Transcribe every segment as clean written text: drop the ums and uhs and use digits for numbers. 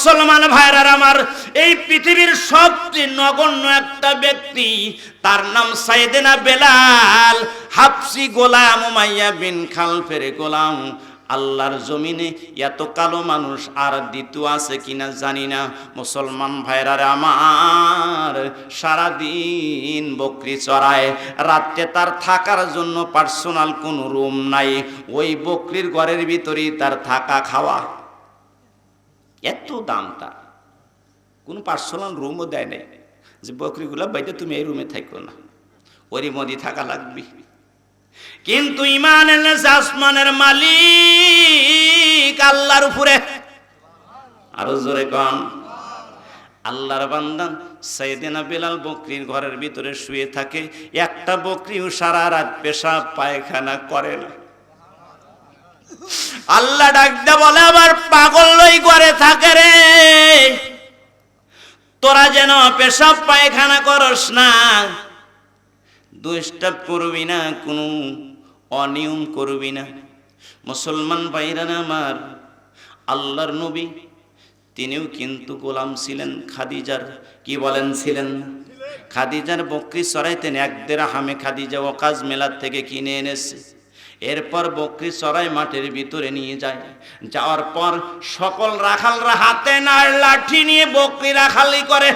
মুসলমান ভাইরা আমার, এই পৃথিবীর সবচেয়ে নগণ্য একটা ব্যক্তি, তার নাম সাইয়েদনা বেলাল, হাবশি গোলাম উমাইয়া বিন খালফের গোলাম। আল্লাহর জমিনে এত কালো মানুষ আর দ্বিতীয় আছে কিনা জানি না। মুসলমান ভাইরা আমার, সারাদিন বকরি চড়ায়, রাত্রে তার থাকার জন্য পার্সোনাল কোনো রুম নাই, ওই বকরির ঘরের ভিতরেই তার থাকা খাওয়া। এত দাম তার, কোনো পার্সোনাল রুমও দেয় নাই যে বকরিগুলা বাইরে তুমি এই রুমে থাকো না, ওরই মধ্যে থাকা লাগবে। কিন্তু ঈমান এনেছে আসমানের মালিক আল্লাহর উপরে। আরো জোরে কোন আল্লাহর বান্দা সাইয়েদনা বেলাল বকরির ঘরের ভিতরে শুয়ে থাকে, একটা বকরিও সারা রাত পেশাব পায়খানা করে না। আল্লাহ ডাকতে বলে, আবার পাগল লই ঘরে থাকে রে, তোরা যেন পেশাব পায়খানা করস না, দুষ্টাপ করবি না, কোনো অনিয়ম করবি না। মুসলমান ভাইরা আমার, আল্লাহর নবী তিনিও কিন্তু গোলাম ছিলেন খাদিজার। কি বলেন ছিলেন? খাদিজার বকরি চড়াইতেন, 1 দিরহামে খাদিজা ওয়াকাজ মেলার থেকে কিনে এনেছে। এরপর বকরি চড়াই মাঠের ভিতরে নিয়ে যায়, যাওয়ার পর সকল রাখালরা হাতে নাড় লাঠি নিয়ে বকরি রাখালি করে,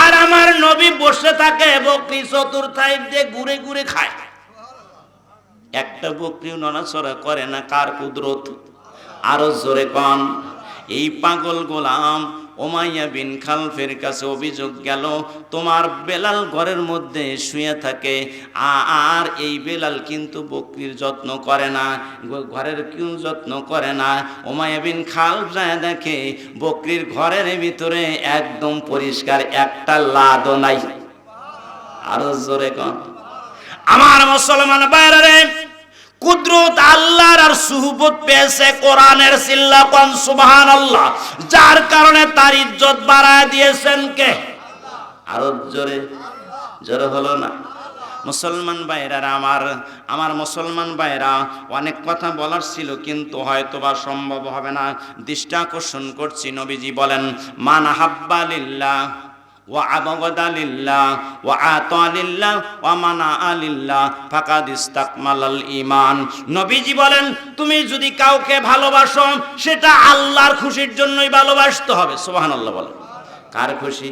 আর আমার নবী বসে থাকে, বকরি চতুর্থায় দিয়ে ঘুরে ঘুরে খায়। একটা বকরিও নড়াচড়া করে না। কার কুদরত? আরো জোরে কোন। এই পাগল গোলাম উমাইয়া বিন খালফের কাছে অভিযোগ গেল, তোমার বেলাল ঘরের মধ্যে শুয়ে থাকে, আর এই বেলাল কিন্তু বকরির যত্ন করে না, ঘরের কেউ যত্ন করে না। উমাইয়া বিন খালফ যায় দেখে বকরির ঘরের ভিতরে একদম পরিষ্কার, একটা লাদও নাই। আরো জোরে কোন। আমার মুসলমান ভাইরা রে, কুদরত আল্লাহর আর সুহবত পেয়েছে কোরআনের, সিল্লা কোন সুবহানাল্লাহ, যার কারণে তার ইজ্জত বাড়ায় দিয়েছেন কে? আরো জোরে জোরে হলো না? মুসলমান ভাইরা আমার মুসলমান ভাইরা, অনেক কথা বলার ছিল কিন্তু হয়তোবা সম্ভব হবে না। দৃষ্টি আকর্ষণ করছি, নবীজি বলেন, মান হাব্বা লিল্লাহ ওয়া আবগাদা লিল্লাহ ওয়া আতা লিল্লাহ ওয়া মানা লিল্লাহ ফাকাদ ইসতাকমালাল ঈমান। নবীজি বলেন, তুমি যদি কাউকে ভালোবাসো, সেটা আল্লাহর খুশির জন্যই ভালোবাসতে হবে। সুবহানাল্লাহ বলেন। কার খুশি?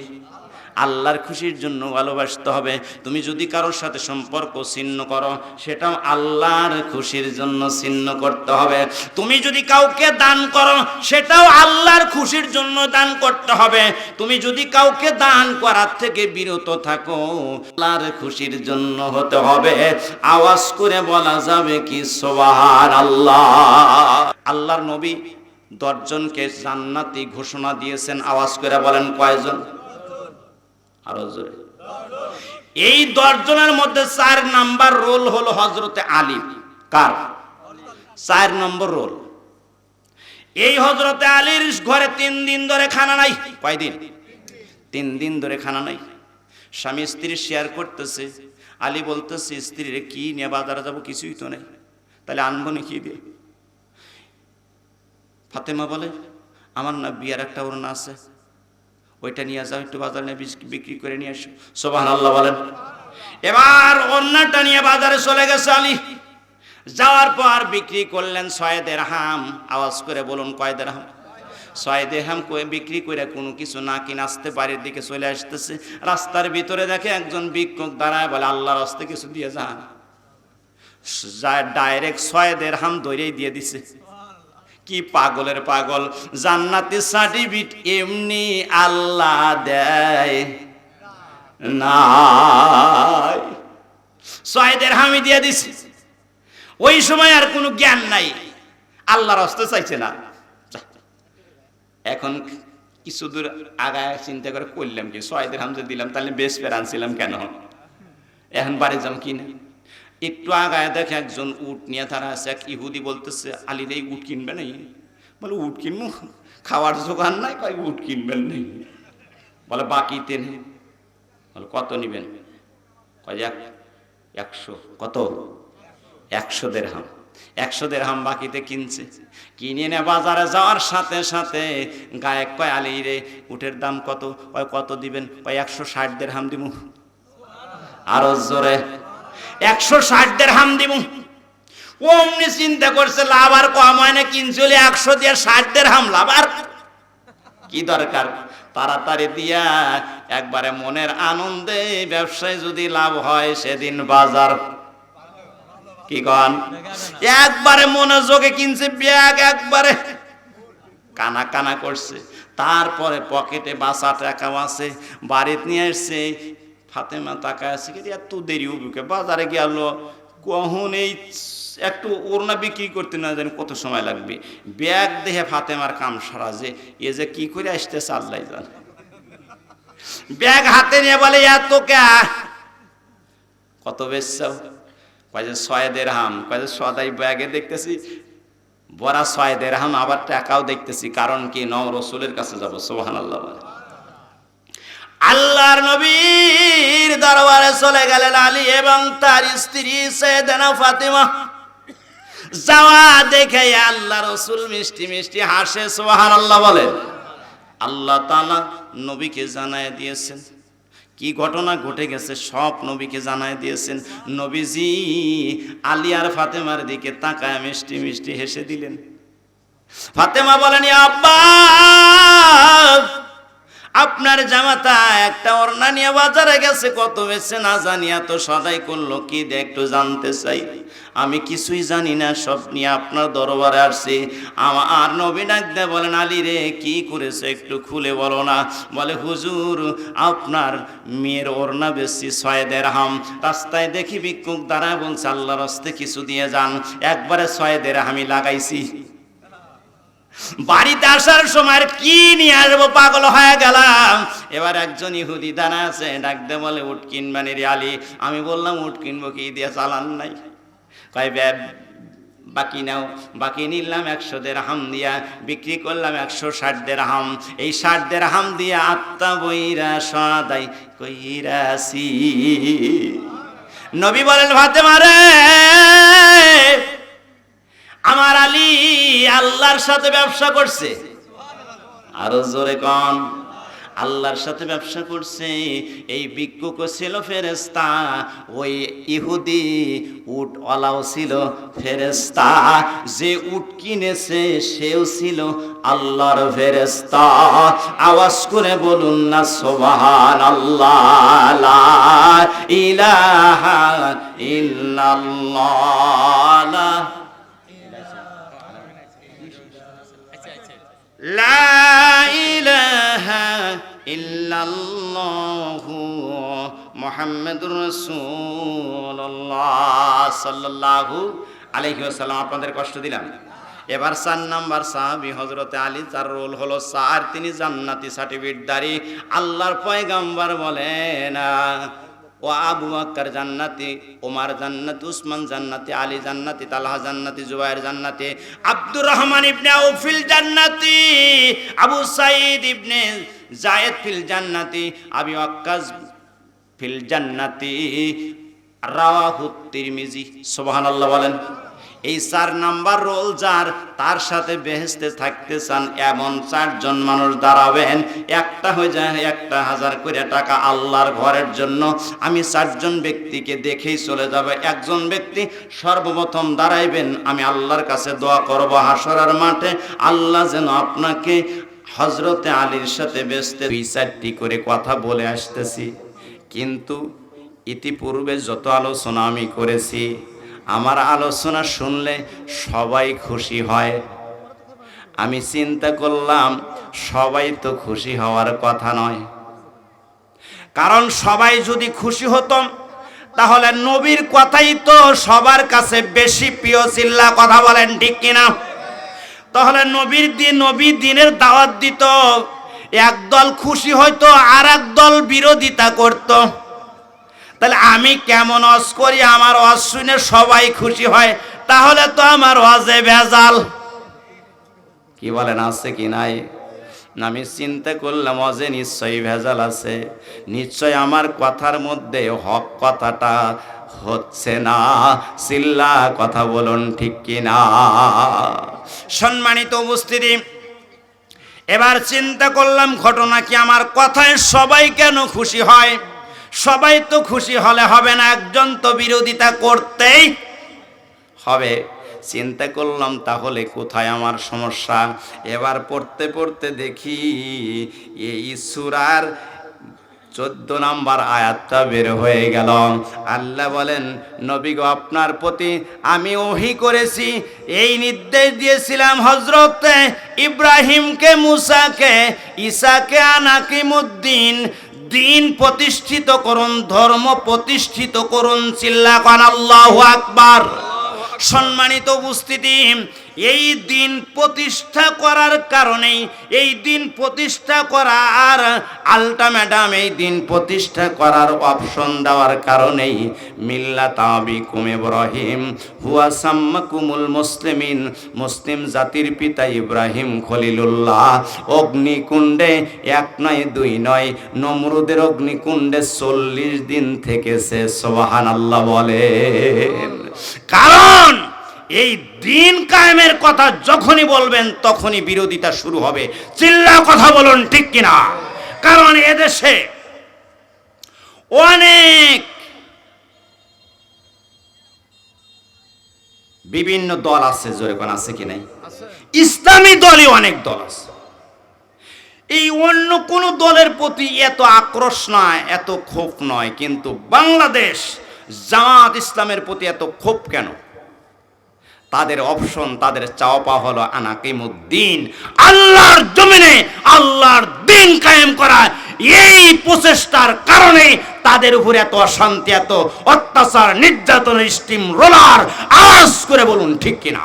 আল্লাহর খুশির জন্য ভালোবাসতে হবে। তুমি যদি কারোর সাথে সম্পর্ক ছিন্ন করো, সেটাও আল্লাহর খুশির জন্য ছিন্ন করতে হবে। তুমি যদি কাউকে দান করো, সেটাও আল্লাহর খুশির জন্য দান করতে হবে। তুমি যদি কাউকে দান করার থেকে বিরত থাকো, আল্লাহর খুশির জন্য হতে হবে। আওয়াজ করে বলা যাবে কি সুবহানাল্লাহ? আল্লাহর নবী 10 জনকে জান্নাতি ঘোষণা দিয়েছেন। আওয়াজ করে বলেন কয়জন? আরো জোরে। এই 10 জনের মধ্যে 4 নাম্বার রোল হলো হযরতে আলী। কার? 4 নম্বর রোল। এই হযরতে আলীর ঘরে 3 দিন ধরে খানা নাই। কয়দিন? 3 দিন ধরে খানা নাই। স্বামী স্ত্রী শেয়ার করতেছে। আলী বলতেছে, স্ত্রীরে কি নিয়ে বাজারে যাব? কিছুই তো নেই, তাহলে আনবো না কি দিয়ে? ফাতেমা বলে, আমার না বিয়ার একটা ওড়না আছে, ওইটা নিয়ে যাও, একটু বাজারে নিয়ে বিক্রি করে নিয়ে আসো। সুবহানাল্লাহ বলেন। এবার ওড়নাটা নিয়ে বাজারে চলে গেছে আলী। যাওয়ার পর বিক্রি করলেন 6 দিরহাম। আওয়াজ করে বলুন কয় দিরহাম? 6 দিরহাম বিক্রি করে কোনো কিছু না কিনে আসতে বাড়ির দিকে চলে আসতেছে। রাস্তার ভিতরে দেখে একজন ভিক্ষুক দাঁড়ায়, বলে, আল্লাহর রাস্তে কিছু দিয়ে যান। ডাইরেক্ট 6 দিরহাম ধরেই দিয়ে দিছে। কি পাগলের পাগল! জান্নাতের সার্টিফিকেট এমনি আল্লাহ দেয় না, 6 দিরহামই দিয়ে দিছে। ওই সময় আর কোনো জ্ঞান নাই, আল্লাহর রাস্তা চাইছে না। এখন কিছু দূর আগায় চিন্তা করে করলাম কি, 6 দিরহাম যে দিলাম, তাহলে বেশ পেরানছিলাম কেন? এখন বাড়ি যাম কি না? একটু আগায় দেখে একজন উট নিয়ে তারা আছে। এক ইহুদি বলতেছে, আলীর এই উট কিনবে নাই? বলে, উট কিনবো, খাওয়ার জোগান নাই। কয়, উট কিনবেন নেই? বলে, বাকিতে নেই। বলে, কত নিবেন? কয়, 100। কত? 100 দিরহাম। 100 দিরহাম বাকিতে কিনছে। কিনে এনে বাজারে যাওয়ার সাথে সাথে গায়ক কয়, আলী রে উটের দাম কত? কয় কত দিবেন? কয় 160 দিরহাম দিমু। আরো জোরে, 160 দিরহাম দিমু। অমনি চিন্তা করছে লাভ আর কম হয় না, কিনছে 100 দিয়ে 60 দিরহাম লাভ, আর কি দরকার? তাড়াতাড়ি দিয়া একবারে মনের আনন্দে ব্যবসায় যদি লাভ হয় সেদিন বাজার কি কন একবারে মনোযোগে কিনছে ব্যাগ, একবারে কানা কানা করছে। তারপরে পকেটে বাসা টাকা আছে, বাড়িতে নিয়ে আসছে। ফাতেমা তাকায় আছে, এত দেরি উঠে বাজারে গেল, কখন এই একটু ওড়না বিক্রি করতে না জানি কত সময় লাগবে। ব্যাগ দেখে ফাতেমার কাম সারা, যে এ যে কি করে আসতেছে আল্লাহ জানে। ব্যাগ হাতে নিয়ে বলে, এত কে কত বেচছাও? কয় যে 6 দিরহাম। কয় যে সদাই ব্যাগে দেখতেছি বড়া 6 দিরহাম, আবার টাকাও দেখতেছি, কারণ কি নও রসুলের কাছে যাবো। সুবহানাল্লাহ। আল্লাহর নবীর দরবারে চলে গেলেন আলী এবং তার স্ত্রী সাইয়েদানা ফাতেমা। যাওয়া দেখে আল্লাহ রসুল মিষ্টি মিষ্টি হাসে। সুবহানাল্লাহ বলেন। আল্লাহ তাআলা নবীকে জানায় দিয়েছেন কি ঘটনা ঘটে গেছে, সব নবীকে জানায় দিয়েছেন। নবীজি আলী আর ফাতেমার দিকে তাকায় মিষ্টি মিষ্টি হেসে দিলেন। ফাতেমা বলেন, আব্বা আপনার জামাতা একটা ওড়না নিয়ে বাজারে গেছে, কত বেচে না জানি, এত সদাই করলো কি দে একটু জানতে চাই। আমি কিছুই জানি না, সব নিয়ে আপনার দরবারে আসছি। আমার নবী ডাক দেয়া বলেন, আলী রে কি করেছে একটু খুলে বলো না। বলে, হুজুর আপনার মেয়ের ওড়না বেশি 6 দিরহাম। রাস্তায় দেখি ভিক্ষুক দাঁড়ায়, বলছে আল্লাহর রাস্তায় কিছু দিয়ে যান। একবারে 6 দিরহামই লাগাইছি। বাড়িতে আসার সময় কি নিয়ে আসবো পাগল হয়ে গেলাম। এবার একজন ইহুদি দানা আছে, ডাক দে বলে, উট কিনবানি রে আলী। আমি বললাম উট কিনবো, কি দিয়ে চালান নাই। কয় বাকি নাও। বাকি নিলাম 100 দিরহাম দিয়া, বিক্রি করলাম 160 দিরহাম। এই 60 দিরহাম দিয়ে আত্মা বইরা সদাই কইরাছি। নবী বলেন, ফাতেমা রে আমার আলী আল্লাহর সাথে ব্যবসা করছে। আরো জোরে কোন, আল্লাহর সাথে ব্যবসা করছে। এই ভিক্ষুক ছিল ফেরেশতা, ওই ইহুদি উট ওয়ালাও ছিল ফেরেশতা। যে উট কিনেছে সেও ছিল আল্লাহর ফেরেশতা। আওয়াজ করে বলুন না সুবহানাল্লাহ, লা ইলাহা ইল্লাল্লাহ, লা ইলাহা ইল্লাল্লাহু মুহাম্মাদুর রাসূলুল্লাহ সাল্লাল্লাহু আলাইহি ওয়াসাল্লাম। আপনাদের কষ্ট দিলাম। এবার 4 নাম্বার সাহাবী হযরতে আলী, তার রোল হলো 4। তিনি জান্নাতি সার্টিফিকেটধারী। আল্লাহর পয়গম্বর বলেন, ও আবু বকর জান্নাতি, ওমর জান্নাতি, উসমান জান্নাতি, আলী জান্নাতি, তালহা জান্নাতি, জুবায়ের জান্নাতি, আব্দুর রহমান ইবনে আউফ ফিল জান্নাতি, আবু সাঈদ ইবনে যায়েদ ফিল জান্নাতি, আবি ওয়াক্কাস ফিল জান্নাতি, রাওয়াহু তিরমিজি। সুবহানাল্লাহ বলেন। এই 4 নাম্বার রোল যার, তার সাথে বেহেশতে থাকতে চান এমন 4 জন মানুষ দাঁড়াবেন। একটা হয়ে যায় 1000 করে টাকা আল্লাহর ঘরের জন্য। আমি 4 জন ব্যক্তিকে দেখেই চলে যাবে। একজন ব্যক্তি সর্বপ্রথম দাঁড়াইবেন, আমি আল্লাহর কাছে দোয়া করব হাসরের মাঠে, আল্লাহ যেন আপনাকে হযরতে আলীর সাথে বেহেশতে 2-4টি করে কথা বলে আসতেছি। কিন্তু ইতিপূর্বে যত আলোচনা আমি করেছি, আমার আলোচনা শুনলে সবাই খুশি হয়। আমি চিন্তা করলাম সবাই তো খুশি হওয়ার কথা নয়, কারণ সবাই যদি খুশি হতো তাহলে নবীর কথাই তো সবার কাছে বেশি প্রিয় ছিল। কথা বলেন ঠিক কিনা? তাহলে নবী দিনের দাওয়াত দিত, একদল খুশি হইতো আর একদল বিরোধিতা করত। তাহলে আমি কেমন ওয়াজ করি, আমার ওয়াজ শুনে সবাই খুশি হয়, তাহলে তো আমার ওয়াজে ভেজাল। কি বলেন, আছে কি নাই? আমি চিন্তা করলাম অজে নিশ্চয়ই ভেজাল আছে, নিশ্চয় আমার কথার মধ্যে হক কথাটা হচ্ছে না। চিল্লা কথা বলুন ঠিক কিনা? সম্মানিত উপস্থিতি, এবার চিন্তা করলাম ঘটনা কি, আমার কথায় সবাই কেন খুশি হয়? সবাই তো খুশি হলে হবে না, একজন তো বিরোধিতা করতেই হবে। চিন্তা করলাম তাহলে কোথায় আমার সমস্যা। এবার পড়তে পড়তে দেখি এই সূরার 14 নম্বর আয়াতটা বের হয়ে গেল। আল্লাহ বলেন, নবী গো, আপনার প্রতি আমি ওহী করেছি, এই নির্দেশ দিয়েছিলাম হযরতে ইব্রাহিমকে, মুসাকে, ঈসাকে আনাকিমুদ্দিন, দিন প্রতিষ্ঠিত করুন, ধর্ম প্রতিষ্ঠিত করুন। চিল্লাকান আল্লাহু আকবার। সম্মানিত উপস্থিতি, এই দিন প্রতিষ্ঠা করার কারণেই, এই দিন প্রতিষ্ঠা করা আর আলটিমেটাম এই দিন প্রতিষ্ঠা করার অপশন দেওয়ার কারণেই মিল্লাত আবিকুম ইব্রাহিম হুয়া সাম্মাকুমুল মুসলিমিন, মুসলিম জাতির পিতা ইব্রাহিম খলিলুল্লাহ অগ্নিকুণ্ডে 1 নয় 2 নয়, নমরুদের অগ্নিকুণ্ডে 40 দিন থেকেছে। সুবহানাল্লাহ বলেন। কারণ এই দিন কায়েমের কথা যখনই বলবেন তখনই বিরোধিতা শুরু হবে। চিল্লা কথা বলুন ঠিক কিনা? কারণ এদেশে অনেক বিভিন্ন দল আছে, জোরে কোন আছে কি নাই? ইসলামী দলই অনেক দল আছে। এই অন্য কোন দলের প্রতি এত আক্রোশ নয়, এত ক্ষোভ নয়, কিন্তু বাংলাদেশ জামাত ইসলামের প্রতি এত ক্ষোভ কেন? তাদের অপশন, তাদের চাওয়া হলো আনাকিমুদ্দিন, আল্লাহর জমিনে আল্লাহর দিন কায়েম করা। এই প্রচেষ্টার কারণে তাদের উপরে এত অশান্তি, এত অত্যাচার, নির্যাতন, স্টিম রোলার। আওয়াজ করে বলুন ঠিক কিনা?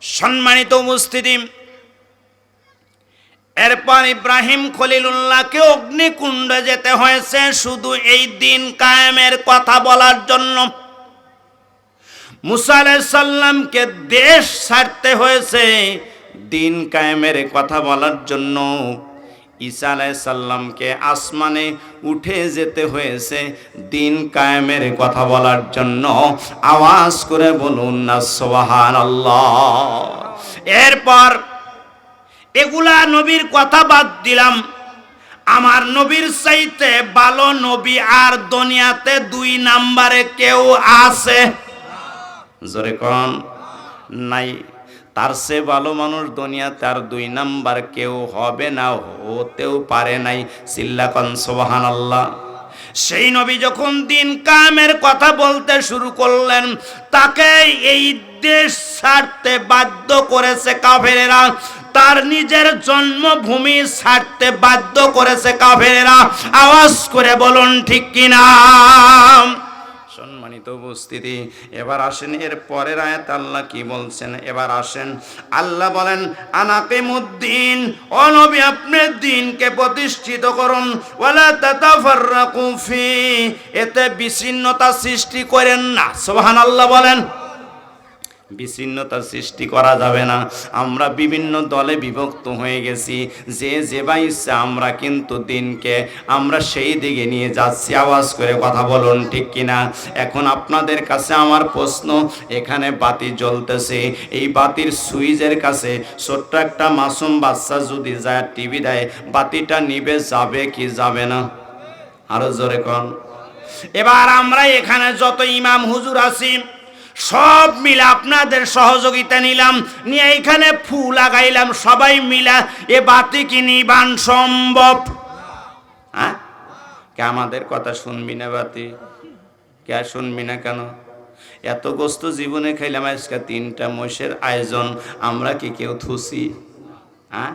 সম্মানিত উপস্থিতি, এরপর ইব্রাহিম খলিলুল্লাহকে অগ্নিকুণ্ডে যেতে হয়েছে শুধু এই দিন কায়েমের কথা বলার জন্য। মুসা আলাইহিস সালামকে দেশ ছাড়তে হয়েছে দিন কায়েমের কথা বলার জন্য। ঈসা আলাইহিস সালামকে আসমানে উঠে যেতে হয়েছে দিন কায়েমের কথা বলার জন্য। আওয়াজ করে বলুন না সুবহানাল্লাহ। এরপর এগুলা নবীর কথা বাদ দিলাম, আমার নবীর চাইতে ভালো নবী আর দুনিয়াতে 2 নম্বরে কেউ আছে? জোরে কোন নাই। তার চেয়ে ভালো মানুষ দুনিয়াতে আর 2 নাম্বার কেউ হবে না, হতেও পারে নাই। চিল্লাকান সুবহানাল্লাহ। সেই নবী যখন দিন কায়েমের কথা বলতে শুরু করলেন, তাকে এই দেশ ছাড়তে বাধ্য করেছে কাফেরেরা, তার নিজের জন্মভূমি ছাড়তে বাধ্য করেছে কাফেরেরা। আওয়াজ করে বলুন ঠিক কিনা? সম্মানিত উপস্থিতি, এবার আসেন এর পরের আয়াত আল্লাহ কি বলছেন। এবার আসেন, আল্লাহ বলেন, আনাকিমুদ্দিন, ও নবী আপনি দ্বীনকে প্রতিষ্ঠিত করুন, ওয়ালা তাতাফাররাকু ফি, এতে বিচ্ছিন্নতা সৃষ্টি করেন না। সুবহানাল্লাহ বলেন। বিচ্ছিন্নতা সৃষ্টি করা যাবে না। আমরা বিভিন্ন দলে বিভক্ত হয়ে গেছি, যে যেবা ইচ্ছা আমরা কিন্তু দিনকে আমরা সেই দিকে নিয়ে যাচ্ছি। আওয়াজ করে কথা বলুন ঠিক কিনা? এখন আপনাদের কাছে আমার প্রশ্ন, এখানে বাতি জ্বলতেছে, এই বাতির সুইচের কাছে ছোট্ট একটা মাসুম বাচ্চা যদি যায় টিভি দেয়, বাতিটা নিভে যাবে কি যাবে না? আরো জোরে কোন। এবার আমরা এখানে যত ইমাম হুজুর আছি সব মিলে আপনাদের সহযোগিতা নিলাম, নিয়ে এখানে ফু লাগাইলাম, সবাই মিলা এ বাতি কি নিবান সম্ভব? হ্যাঁ, কে আমাদের কথা শুনবি না? বাতি কে শুনবি না কেন? এত গোস্ত জীবনে খাইলাম, আজকে 3টা মোষের আয়োজন, আমরা কি কেউ থুসি? হ্যাঁ,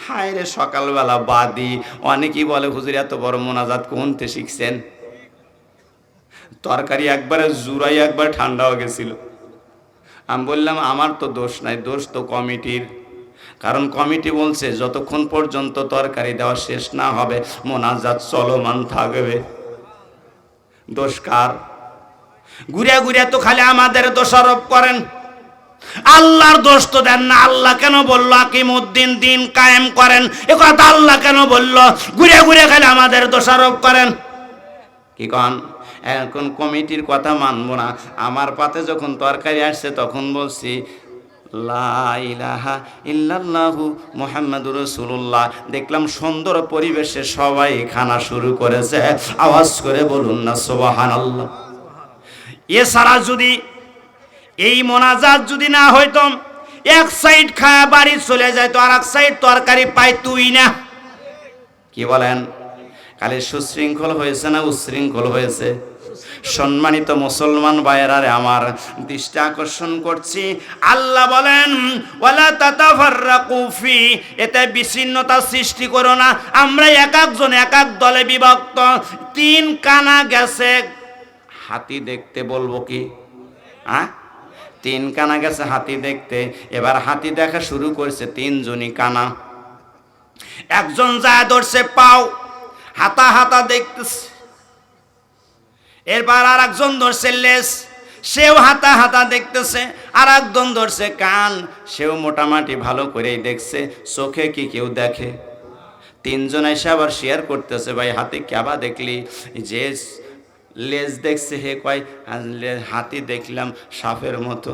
হায় রে সকালবেলা বাদি। অনেকেই বলে হুজুর এত বড় মোনাজাত কোনতে শিখছেন? তরকারি একবারে জুড়াই একবার ঠান্ডা হয়ে গেছিল। আমি বললাম আমার তো দোষ নাই, দোষ তো কমিটির। কারণ কমিটি বলছে যতক্ষণ পর্যন্ত তরকারি দেওয়া শেষ না হবে মোনাজাত চলমান থাকবে। দোষ কার? ঘুরে ঘুরে তো খালি আমাদের দোষারোপ করেন। আল্লাহর দোষ তো দেন না। আল্লাহ কেন বললো আকিমুদ্দিন, দিন কায়েম করেন, এ কথা আল্লাহ কেন বললো? ঘুরে ঘুরে খালি আমাদের দোষারোপ করেন। কি কন? এখন কমিটির কথা মানবো না। আমার পাতে যখন তরকারি আসছে তখন বলছি লা ইলাহা ইল্লাল্লাহু মুহাম্মাদুর রাসূলুল্লাহ। দেখলাম সুন্দর পরিবেশে সবাই খানা শুরু করেছে। আওয়াজ করে বলুন না সুবহানাল্লাহ। এছাড়া যদি এই মোনাজাত যদি না হইতো, এক সাইড খায়া বাড়ি চলে যায় তো আর এক সাইড তরকারি পাইতুই না। কি বলেন? খালি সুশৃঙ্খল হয়েছে না উশৃঙ্খল হয়েছে? সম্মানিত মুসলমান ভাইয়েরারে আমার, দৃষ্টি আকর্ষণ করছি, আল্লাহ বলেন ওয়ালা তাতাফাররাকু ফি, এতে বিচ্ছিন্নতা সৃষ্টি করো না। আমরা এক একজন এক এক দলে বিভক্ত। 3 কানা গেছে হাতি দেখতে, বলবো কি? 3 কানা গেছে হাতি দেখতে। এবার হাতি দেখা শুরু করছে 3 জনই কানা। একজন যায় ধরছে পাও, হাতা হাতা দেখতেছে। এরপর আর একজন ধরছে লেজ, সেও হাতা হাতা দেখতেছে। আর একজন ধরছে কান, সেও মোটামুটি ভালো করেই দেখছে। চোখে কি কেউ দেখে? 3 জন এসে আবার শেয়ার করতেছে, ভাই হাতি কেবা দেখলি? যে লেজ দেখছে হে কয় হাতি দেখলাম সাপের মতো।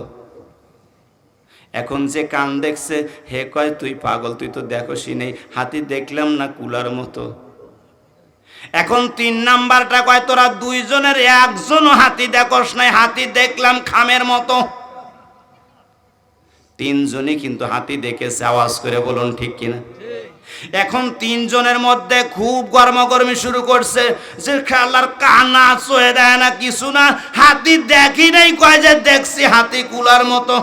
এখন যে কান দেখছে হে কয় তুই পাগল, তুই তো দেখোসই নেই, হাতি দেখলাম না কুলার মতো। এখন 3 নাম্বারটা কয় তোরা 2 জনের একজনও হাতি দেখোস নাই, হাতি দেখলাম খামের মতো। 3 জনই কিন্তু হাতি দেখেছে। আওয়াজ করে বলুন ঠিক কিনা? এখন 3 জনের মধ্যে খুব গরমাগরমি শুরু করছে যে আল্লাহর কানা চয়ে দেয় না, কিছু না, হাতি দেখি নাই, কয় যে দেখছি হাতি কুলার মতো।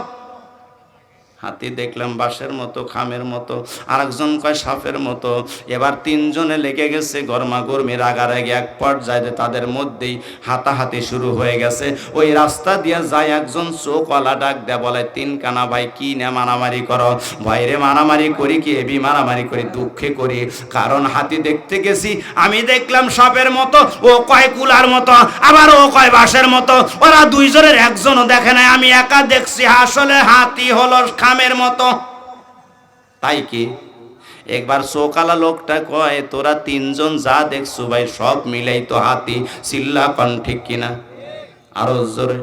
হাতি দেখলাম বাঁশের মতো, খামের মতো। আরেকজন কয় সাপের মতো। এবার 3 জনে লেগে গেছে গরমাগরমি, রাগারাগি। এক পর্যায়ে তাদের মধ্যেই হাতাহাতি শুরু হয়ে গেছে। ওই রাস্তা দিয়ে যায় একজন চোখওয়ালা, ডাক দেয়া বলে 3 কানা ভাই কি না মারামারি করো? ভাইরে মারামারি করি কি এবি মারামারি করি? দুঃখে করি, কারণ হাতি দেখতে গেছি, আমি দেখলাম সাপের মতো, ও কয় কুলার মতো, আবার ও কয় বাঁশের মতো। ওরা 2 জনের একজনও দেখে নাই, আমি একা দেখছি আসলে হাতি হলো খামের মতো। তাই কি? একবার চোকালা লোকটা কয় তোরা 3 জন যা দেখছো ভাই সব মিলাই তো হাতি। চিল্লা পান ঠিক কিনা? আরো জোরে।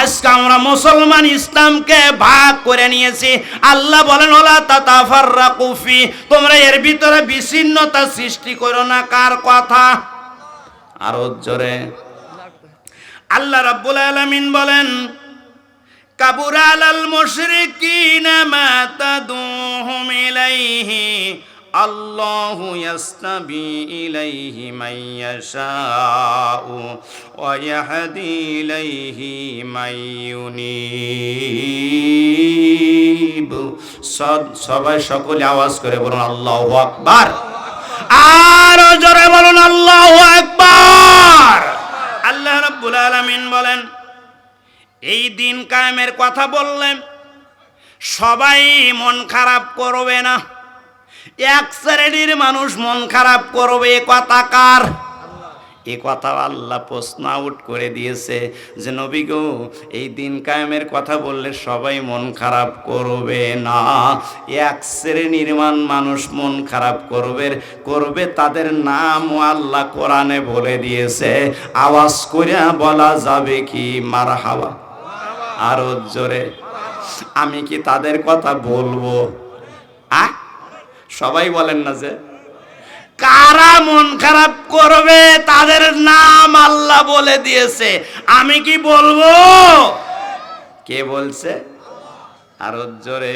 আজকে আমরা মুসলমান ইসলামকে ভাগ করে নিয়েছি। আল্লাহ বলেন ওলা তাতাফাররাকু ফি, তোমরা এর ভিতরে বিচ্ছিন্নতা সৃষ্টি করো না। কার কথা? আরো জোরে। আল্লাহ রাব্বুল আলামিন বলেন কাবুরা আলাল মুশরিকিনা মা তাদুহুম ইলাইহি আল্লাহু ইয়াসতাবি ইলাইহি মান ইয়াশাউ ওয়া ইয়াহদি ইলাইহি মান ইউনিব। সবাই সকলে আওয়াজ করে বলুন আল্লাহু আকবার। আর জোরে বলুন আল্লাহু আকবার। আল্লাহ রাব্বুল আলামিন বলেন এই দিন কায়েমের কথা বললেন, সবাই মন খারাপ করবে না, এক শ্রেণীর মানুষ মন খারাপ করবে। এ কথা কার? এ কথা আল্লাহ প্রশ্ন আউট করে দিয়েছে যে নবী গো, এই দিন কায়েমের কথা বললে সবাই মন খারাপ করবে না, এক শ্রেণীর মানুষ মন খারাপ করবে। তাদের নাম আল্লাহ কোরআনে বলে দিয়েছে। আওয়াজ করে বলা যাবে কি মারহাবা? আরো জোরে। আমি কি তাদের কথা বলবো? সবাই বলেন না যে কারা মন খারাপ করবে তাদের নাম আল্লাহ বলে দিয়েছে। আমি কি বলবো? কে বলছে? আরো জোরে।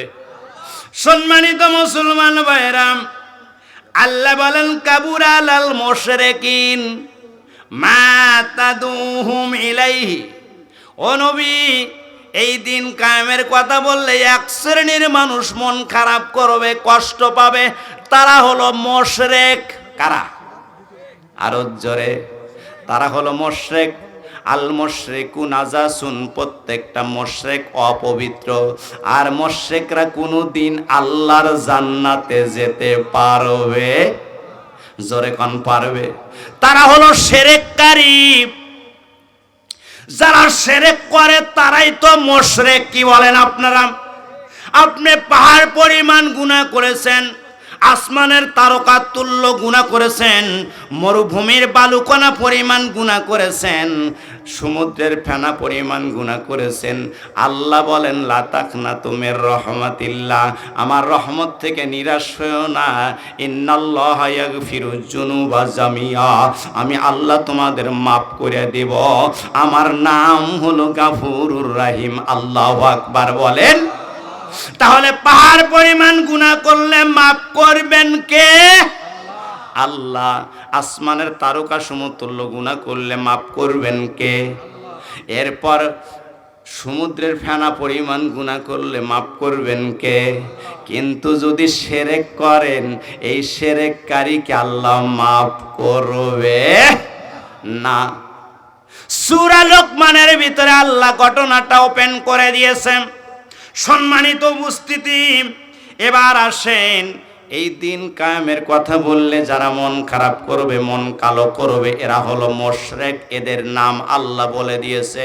সম্মানিত মুসলমান ভাইরা, আল্লাহ বলেন কাবুরা আলাল মুশরিকিন মা তাদুহুম ইলাইহি। ও নবী, এই দিন কায়েমের কথা বললে এক শ্রেণীর মানুষ মন খারাপ করবে, কষ্ট পাবে। তারা হলো মুশরিক। কারা? আরো জোরে। তারা হলো মুশরিক। আল মুশরিকু নাজাসুন, প্রত্যেকটা মুশরিক অপবিত্র। আর মুশরিকরা কোনোদিন আল্লাহর জান্নাতে যেতে পারবে? জোরে কোন পারবে? তারা হলো শিরককারী। যারা শিরক করে তারাই তো মুশরিক। কি বলেন আপনারা? আপনি পাহাড় পরিমাণ গুনাহ করেছেন, আসমানের তারকা তুল্য গুনাহ করেছেন, মরুভূমির বালুকণা পরিমাণ গুনাহ করেছেন, সমুদ্রের ফেনা পরিমাণ গুনাহ করেছেন। আল্লাহ বলেন লা তাকনাতু মির রাহমাতিল্লাহ, আমার রহমত থেকে নিরাশ হয়ো না। ইন্নাল্লাহা ইয়াগফিরুজ যুনুবা জামিআ, আমি আল্লাহ তোমাদের মাফ করে দেব। আমার নাম হলো গাফুরুর রহিম। আল্লাহু আকবার বলেন। তাহলে পাহাড় পরিমাণ গুনাহ করলে মাফ করবেন কে? আল্লাহ। আসমানের তারকা সমতুল্য গুনাহ করলে মাফ করবেন কে? এরপর সমুদ্রের ফেনা পরিমাণ গুনাহ করলে মাফ করবেন কে? কিন্তু যদি শিরক করেন, এই শিরককারীকে আল্লাহ মাফ করবে না। সূরা লোকমানের ভিতরে আল্লাহ ঘটনাটা ওপেন করে দিয়েছেন। সম্মানিত উপস্থিতি, এবার আসেন এই দিন কায়েমের কথা বললে যারা মন খারাপ করবে, মন কালো করবে, এরা হলো মুশরিক। এদের নাম আল্লাহ বলে দিয়েছে।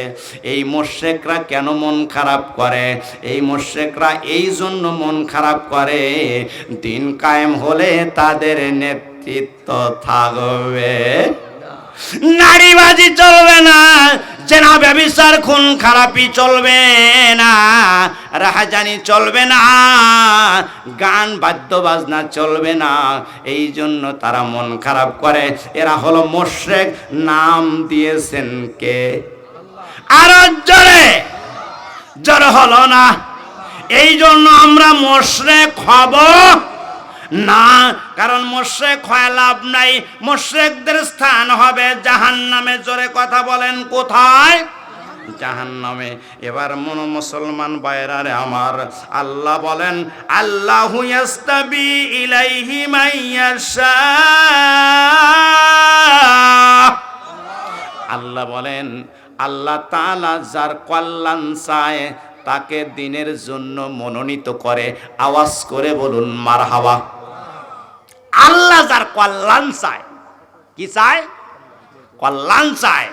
এই মুশরিকরা কেন মন খারাপ করে? এই মুশরিকরা এই জন্য মন খারাপ করে, দিন কায়েম হলে তাদের নেতৃত্ব থাকবে, নারীবাজি চলবে না, জেনা ব্যভিচার খুন খারাপি চলবে না, রাহাজানি চলবে না, গান বাদ্য বাজনা চলবে না। এই জন্য তারা মন খারাপ করে। এরা হলো মুশরিক। নাম দিয়েছেন কে? আরো জোরে, জোরে হলো না। এই জন্য আমরা মুশরিক হব না, কারণ মুশরিক হয়ে লাভ নাই। মুশরিকদের স্থান হবে জাহান্নামে। জোরে কথা বলেন, কোথায়? জাহান্নামে। এবার মুসলমান ভাইরা আমার, আল্লাহ বলেন আল্লাহু ইয়াস্তাবি ইলাইহি মাইয়াশা। আল্লাহ বলেন আল্লাহ তাআলা যার কল্যাণ চায় তাকে দিনের জন্য মনোনীত করে। আওয়াজ করে বলুন মারহাবা। আল্লাহ যার কল্যাণ চায়, কি চায়? কল্যাণ চায়,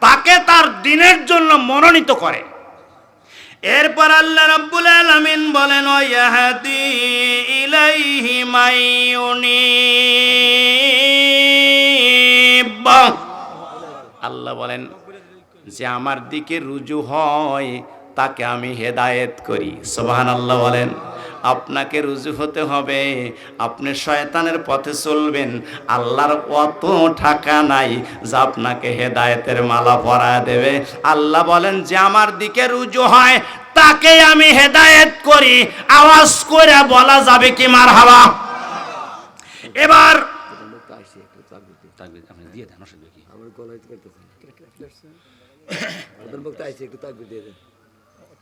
তাকে তার দিনের জন্য মনোনীত করে। এরপর আল্লাহ রাব্বুল আলামিন বলেন ওয়াহদি ইলাইহি মাইউনিব। আল্লাহ বলেন যে আমার দিকে রুজু হয় তাকে আমি হেদায়েত করি। সুবহানাল্লাহ বলেন। আপনাকে রুজু হতে হবে, আপনি শয়তানের পথে চলবেন, আল্লাহর অত টাকা নাই যে আপনাকে হেদায়েতের মালা পরায় দেবে। আল্লাহ বলেন যে আমার দিকে রুজু হয় তাকে আমি হেদায়েত করি। আওয়াজ করে বলা যাবে কি মারহাবা? এবার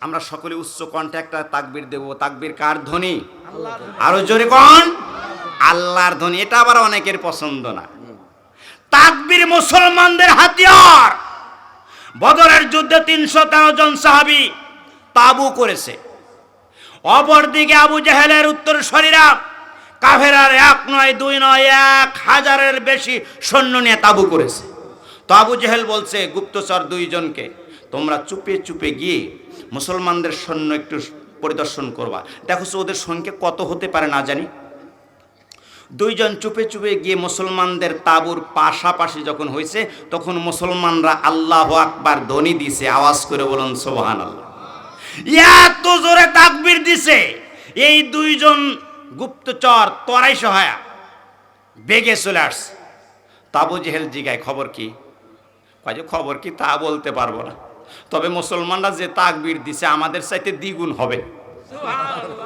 আমরা সকলে উচ্চ কণ্ঠে একটা তাকবীর দেব। তাকবীর কার ধ্বনি? আরো জোরে কোন? আল্লাহর ধ্বনি। এটা আবার অনেকের পছন্দ না। তাকবীর মুসলমানদের হাতিয়ার। বদরের যুদ্ধে ৩১৩ জন সাহাবী তাবু করেছে। অপরদিকে আবু জেহেলের উত্তরসূরিরা কাফেরার ১ নয় ২ নয় ১,০০০-এর বেশি সৈন্য নিয়ে তাবু করেছে। তো আবু জেহেল বলছে গুপ্তচর ২ জনকে, তোমরা চুপে চুপে গিয়ে মুসলমানদের সৈন্য একটু পরিদর্শন করবা, দেখো ওদের সংখ্যা কত হতে পারে না জানি। ২ জন চুপে চুপে গিয়ে মুসলমানদের তাবুর পাশাপাশি যখন হয়েছে তখন মুসলমানরা আল্লাহু আকবার ধ্বনি দিছে। আওয়াজ করে বলুন সুবহানাল্লাহ। এত জোরে তাকবীর দিছে, এই ২ জন গুপ্তচর তরাই সহায়া বেগে চলে আসছে। আবু জেহেল জিগায় খবর কি? কয় যে খবর কি তা বলতে পারবো না, তবে মুসলমানরা যে তাকবীর দিছে আমাদের চাইতে দ্বিগুণ হবে।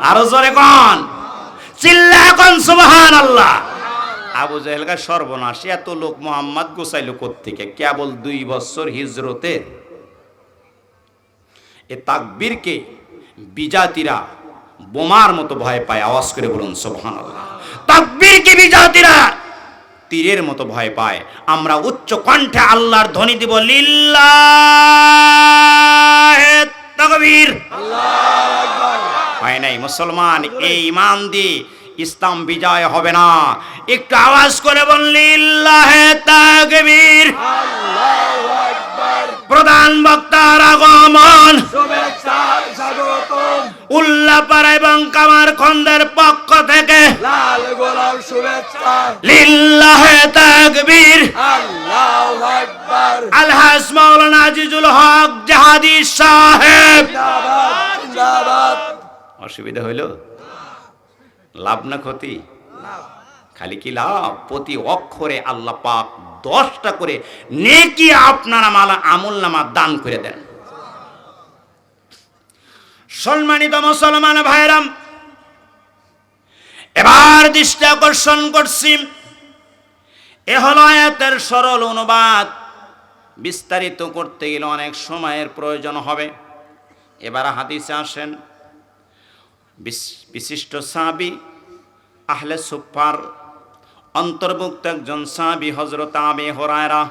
আরো জোরে কোন? চিল্লায় কোন সুবহানাল্লাহ। আবু জেহেল কা সর্বনাশ, এত লোক মুহাম্মদ গোছাইলো কোত্থেকে? কেবল ২ বছর হিজরতে। এ তাকবীরকে বিজাতিরা বোমার মতো ভয় পায়। আওয়াজ করে বলুন সুবহানাল্লাহ। তাকবীরকে বিজাতিরা তীরের মতো ভয় পায়। আমরা উচ্চ কণ্ঠে আল্লাহর ধ্বনি দিব, লিল্লাহে তাকবীর, আল্লাহু আকবার। হয় নাই মুসলমান, এই ঈমান দিয়ে ইসলাম বিজয় হবে না। একটু আওয়াজ করে বল, লিল্লাহে তাকবীর, আল্লাহু আকবার। প্রধান বক্তার আগমন, শুভেচ্ছা স্বাগতম, উল্লাপাড়া এবং কামারখন্দের পক্ষ থেকে লাল গোলাপ শুভেচ্ছা, লিল্লাহে তাকবীর। আল্লাহু আকবার, আলহাজ মাওলানা আজিজুল হক জাহাদি সাহেব। জিন্দাবাদ জিন্দাবাদ। অসুবিধা হইল? লাভ না ক্ষতি? খালি কি লাভ? প্রতি অক্ষরে আল্লাহ পাক 10টা করে নেকি আপনারা মালা আমল নামা দান করে দেন। সম্মানিত মুসলমান ভাইরাম, এবার দৃষ্টি আকর্ষণ করছি, এ হলো আয়াতের সরল অনুবাদ। বিস্তারিত করতে গেলে অনেক সময়ের প্রয়োজন হবে। এবার হাদিসে আসেন। বিশিষ্ট সাহাবী আহলে সুফার অন্তর্ভুক্ত একজন সাহাবী হযরত আবু হুরায়রা।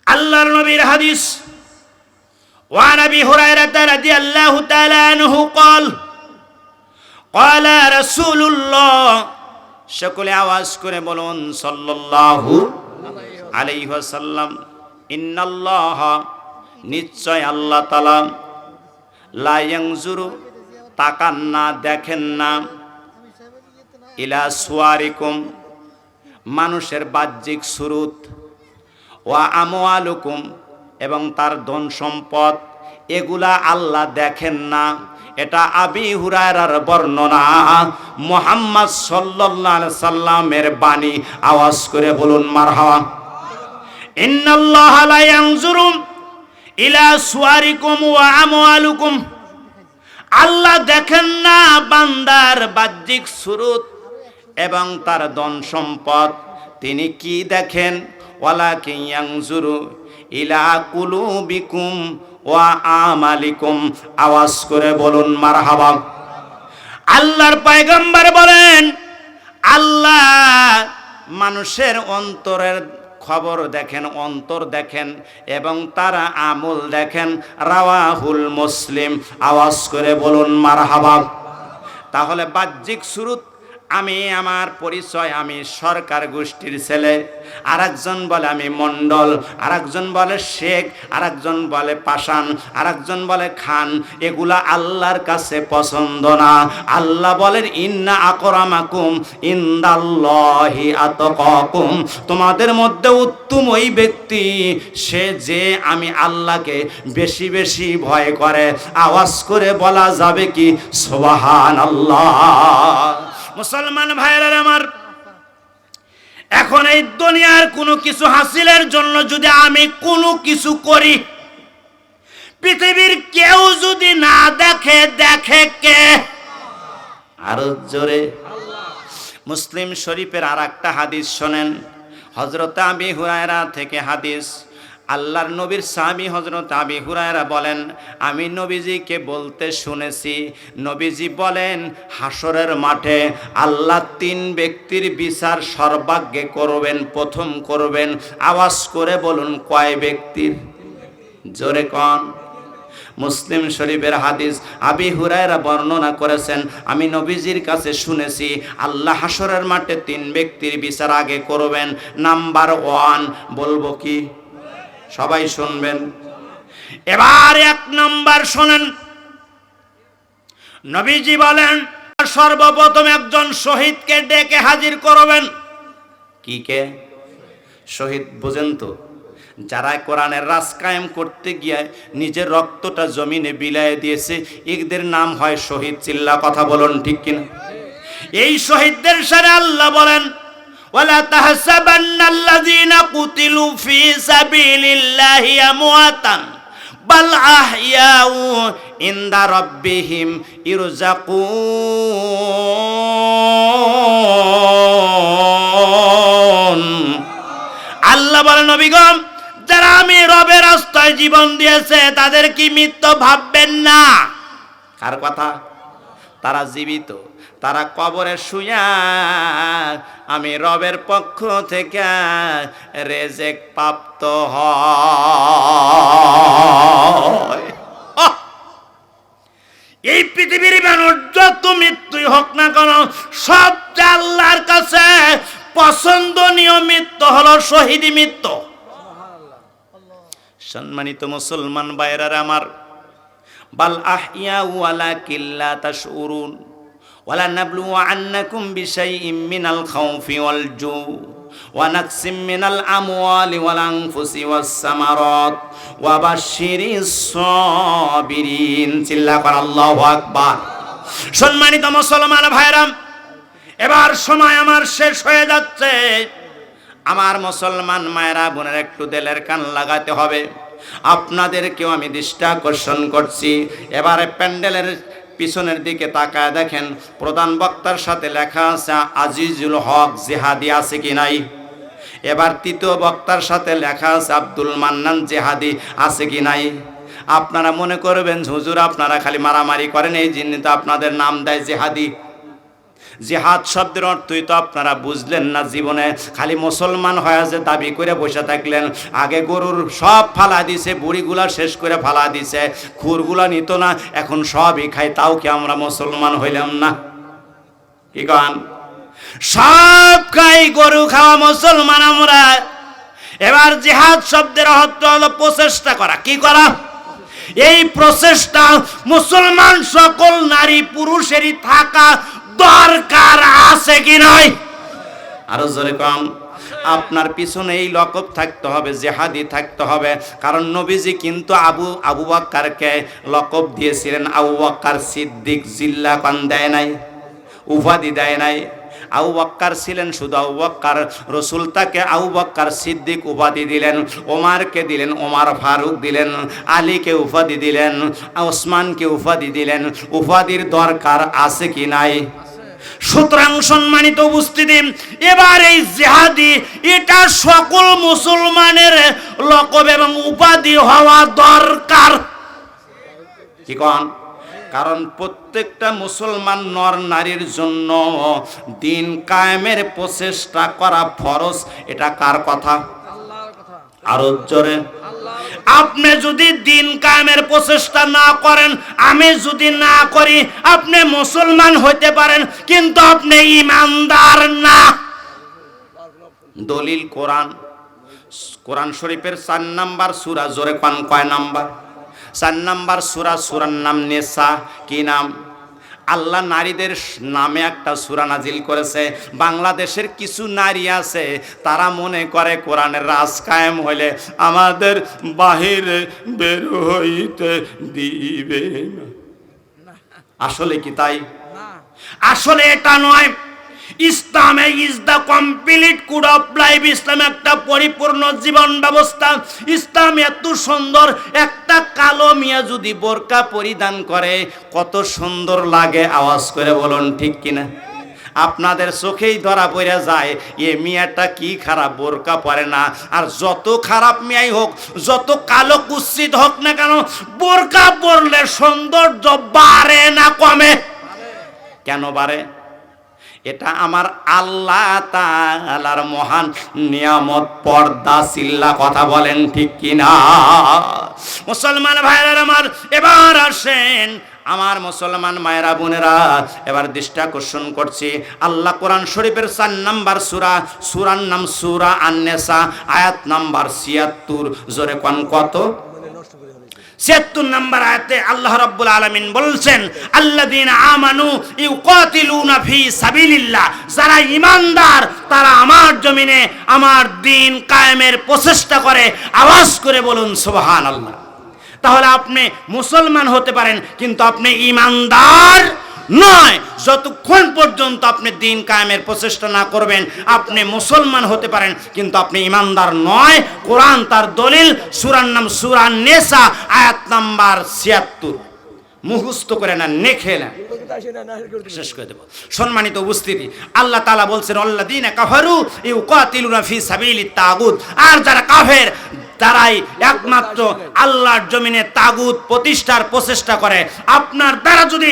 আল্লাহর নবীর হাদিস, ওয়া আবি হুরায়রা রাদিয়াল্লাহু তাআলা আনহু قال قال রাসূলুল্লাহ, সকলে আওয়াজ করে বলুন সাল্লাল্লাহু আলাইহি ওয়াসাল্লাম, ইন্নাল্লাহ, নিশ্চয় আল্লাহ তাআলা, লা ইয়ানজুরু, তাকান না, দেখেন না, ইলা সুয়ারিকুম, মানুষের বাহ্যিক সুরত, ওয়া আমওয়ালুকুম, এবং তার ধন সম্পদ, এগুলা আল্লাহ দেখেন না। এটা আবি হুরায়রার বর্ণনা, মুহাম্মদ সাল্লাল্লাহু আলাইহি সাল্লামের বাণী। আওয়াজ করে বলুন মারহাবা। ইন্নাল্লাহা লা ইয়ানজুরু ইলা সুয়ারিকুম ওয়া আমওয়ালুকুম, আল্লাহ দেখেন না বান্দার বাহ্যিক সুরত এবং তার ধন সম্পদ। তিনি কি দেখেন? ওয়ালাকিন ইয়ানজুরু ইলা কুলুবিকুম ওয়া আমালিকুম। আওয়াজ করে বলুন মারহাবা। আল্লাহর পয়গম্বর বলেন, আল্লাহ মানুষের অন্তরের খবর দেখেন, অন্তর দেখেন এবং তারা আমল দেখেন। রাওয়াহুল মুসলিম। আওয়াজ করে বলুন মারহাবা। তাহলে বাহ্যিক সুরত, আমি আমার পরিচয়, আমি সরকার গোষ্ঠীর ছেলে, আরেকজন বলে আমি মণ্ডল, আরেকজন বলে শেখ, আরেকজন বলে পাশান, আরেকজন বলে খান, এগুলা আল্লাহর কাছে পছন্দ না। আল্লাহ বলেন, ইন্না আকরামাকুম ইনদাল্লাহি আতকাকুম, তোমাদের মধ্যে উত্তম ওই ব্যক্তি সে যে আমি আল্লাহকে বেশি বেশি ভয় করে। আওয়াজ করে বলা যাবে কি সুবহানাল্লাহ? মুসলমান ভাইরা আমার, এখন এই দুনিয়ার কোনো কিছু হাসিলের জন্য যদি আমি কোনো কিছু করি, পৃথিবীর কেউ যদি না দেখে, দেখে কে? আরো জোরে। মুসলিম শরীফের আর একটা হাদিস শোনেন, হযরত আবি হুরায়রা থেকে হাদিস। আল্লাহর নবীর সাহাবী হযরত আবি হুরায়রা বলেন, আমি নবীজিকে বলতে শুনেছি, নবীজি বলেন হাসরের মাঠে আল্লাহ 3 ব্যক্তির বিচার সর্বাগ্যে করবেন, প্রথম করবেন। আওয়াজ করে বলুন কয় ব্যক্তির? জোরে কোন? মুসলিম শরীফের হাদিস, আবি হুরায়রা বর্ণনা করেছেন, আমি নবীজির কাছে শুনেছি আল্লাহ হাসরের মাঠে 3 ব্যক্তির বিচার আগে করবেন। নাম্বার 1 বলবো কি? সবাই শুনবেন। এবার 1 নম্বর শোনেন, নবীজি বলেন সর্বপ্রথম একজন শহীদকে ডেকে হাজির করবেন। কি কে? শহীদ বুঝেন তো? যারা কোরআনের রাজ কায়েম করতে গিয়ে নিজের রক্তটা জমিনে বিলায় দিয়েছে, এদের নাম হয় শহীদ। চিল্লা কথা বলুন ঠিক কিনা? এই শহীদদের সাথে আল্লাহ বলেন, ওয়ালা তাহসাবান্নাল্লাযীনা কুতিলু ফি সাবিলিল্লাহি আমওয়াতান বাল আহইয়াউ ইনদা রাব্বিহিম ইরযাকুন। আল্লাহ বলেন, নবীগণ, যারা আমি রবের রাস্তায় জীবন দিয়েছে তাদের কি মৃত্যু ভাববেন না? কার কথা? তারা জীবিত, তারা কবরে শুয়া আমি রবের পক্ষ থেকে রেজেক প্রাপ্ত হয়। এই পৃথিবীর মানুষ যত মৃত্যুই হোক না কেন, সবচেয়ে আল্লাহর কাছে পছন্দনীয় মৃত্যু হলো শহীদি মৃত্যু। সম্মানিত মুসলমান ভাইরা আমার, বাল আহইয়া ওয়ালাকিন লা তাশউরুন ওয়ালা নাবলুওয়ান্নাকুম বিশাইইম মিনাল খাউফি ওয়াল জু ওয়া নাকসিম মিনাল আমওয়ালি ওয়াল আনফুসি ওয়াস সামারাত ওয়া বাশশিরিস সাবিরিন। চিল্লা কর আল্লাহু আকবার। সম্মানিত মুসলমান ভাইরা, এবার সময় আমার শেষ হয়ে যাচ্ছে। আমার মুসলমান মায়েরা বোনের একটু দিলের কান লাগাতে হবে। আপনাদেরকেও আমি দৃষ্টি আকর্ষণ করছি। এবারে প্যান্ডেলের পিছনের দিকে তাকায় দেখেন, প্রধান বক্তার সাথে লেখা আছে আজিজুল হক জিহাদি, আছে কি নাই? এবার তৃতীয় বক্তার সাথে লেখা আছে আব্দুল মান্নান জিহাদি, আছে কি নাই? আপনারা মনে করবেন হুজুর আপনারা খালি মারামারি করেন, এই জন্য তো আপনাদের নাম দেয় জিহাদি। জিহাদ শব্দের অর্থই তো আপনারা বুঝলেন না। জীবনে খালি মুসলমান হয়ে যে দাবি করে বসে থাকলেন। আগে গরুর সব ফালা দিছে, বুড়িগুলা শেষ করে ফালা দিছে, খুরগুলা নিত না, এখন সবই খাই, তাও কি আমরা মুসলমান হইলাম না? কি গান সব খাই, গরু খাওয়া মুসলমান আমরা। এবার জিহাদ শব্দের অর্থ হলো প্রচেষ্টা করা। কি করা? এই প্রচেষ্টা মুসলমান সকল নারী পুরুষেরই থাকা দরকার, আছে কি নাই? আরো জোরে কম। আপনার পিছনে এই লকব থাকতে হবে, জিহাদি থাকতে হবে। কারণ নবীজি কিন্তু আবু বকরকে লকব দিয়েছিলেন আবু বকর সিদ্দিক। জিল্লা পান দেয় নাই, উপাধি দেয় নাই। আবু বকর ছিলেন শুধু আবু বকর, রসুল তাকে আবু বকর সিদ্দিক উপাধি দিলেন, ওমারকে দিলেন ওমার ফারুক দিলেন, আলীকে উপাধি দিলেন, ওসমানকে উপাধি দিলেন। উপাধির দরকার আছে কি নাই? সুতরাং সম্মানিত উপস্থিতি, এবার এই জিহাদি এটা সকল মুসলমানের লকব এবং উপাধি হওয়া দরকার। কি কোন? কারণ প্রত্যেকটা মুসলমান নর নারীর জন্য দিন কায়েমের প্রচেষ্টা করা ফরজ। এটা কার কথা? আরো জোরে। আপনি যদি দিন কায়েমের প্রচেষ্টা না করেন, আমি যদি না করি, আপনি মুসলমান হইতে পারেন কিন্তু আপনি ঈমানদার না। দলিল কোরআন। কোরআন শরীফের 4 নাম্বার সূরা, জোরে কোন কয় নাম্বার? 4 নাম্বার সূরা, সূরার নাম নিসা। কি নাম? আল্লাহ নারীদের নামে একটা সূরা নাজিল করেছে। বাংলাদেশের কিছু নারী আছে, তারা মনে করে কোরআনের রাজ কায়েম হইলে আমাদের বাহিরে বের হইতে দিবে না। আসলে কি তাই? আসলে এটা নয়। Islam is the complete code of life. Islam একটা পরিপূর্ণ জীবন ব্যবস্থা। ইসলাম এত সুন্দর। একটা কালো মিয়া যদি বোরকা পরিধান করে কত সুন্দর লাগে, আওয়াজ করে বলুন ঠিক কিনা? আপনাদের চোখেই ধরা পড়ে যায় এ মিয়াটা কি খারাপ, বোরকা পরে না। আর যত খারাপ মিয়াই হোক, যত কালো কুৎসিত হোক না কেন, বোরকা পরলে সৌন্দর্য বাড়ে না কমে? কেন বাড়ে? এটা আমার আল্লাহ তাআলার মহান নিয়ামত, পর্দা। চিল্লা কথা বলেন ঠিক কিনা? মুসলমান ভাইরা আমার, এবার আসেন আমার মুসলমান মায়েরা বোনেরা, এবার দৃষ্টি আকর্ষণ করছি। আল্লাহ কোরআন শরীফের 4 নাম্বার সূরা, সূরার নাম সূরা আন-নিসা, আয়াত নাম্বার 76। জোরে কোন কত? 76 নাম্বার আয়াতে আল্লাহ রাব্বুল আলামিন বলছেন, আল্লাযীনা আমানু ইউকাতিলুনা ফি সাবিলিল্লাহ। যারা ঈমানদার তারা আমার জমিনে আমার দিন কায়েমের প্রচেষ্টা করে। আওয়াজ করে বলুন সুবহানাল্লাহ। তাহলে আপনি মুসলমান হতে পারেন কিন্তু আপনি ঈমানদার নয়। যতক্ষণ পর্যন্ত আপনি দিন কায়েমের প্রচেষ্টা না করবেন, আপনি মুসলমান হতে পারেন কিন্তু আপনি ঈমানদার নয়। কোরআন তার দলিল, সূরার নাম সূরা নিসা, আয়াত নাম্বার 76। মুখস্থ করে না, নেখে না, শেষ করে দেব। সম্মানিত উপস্থিতি, আল্লাহ তাআলা বলছেন আল্লাযীনা কাফারু ইউকাতিলুনা ফি সাবিলিত তাগুত। আর যারা কাফের তারাই একমাত্র আল্লাহর জমিনে তাগুত প্রতিষ্ঠার প্রচেষ্টা করে। আপনার দ্বারা যদি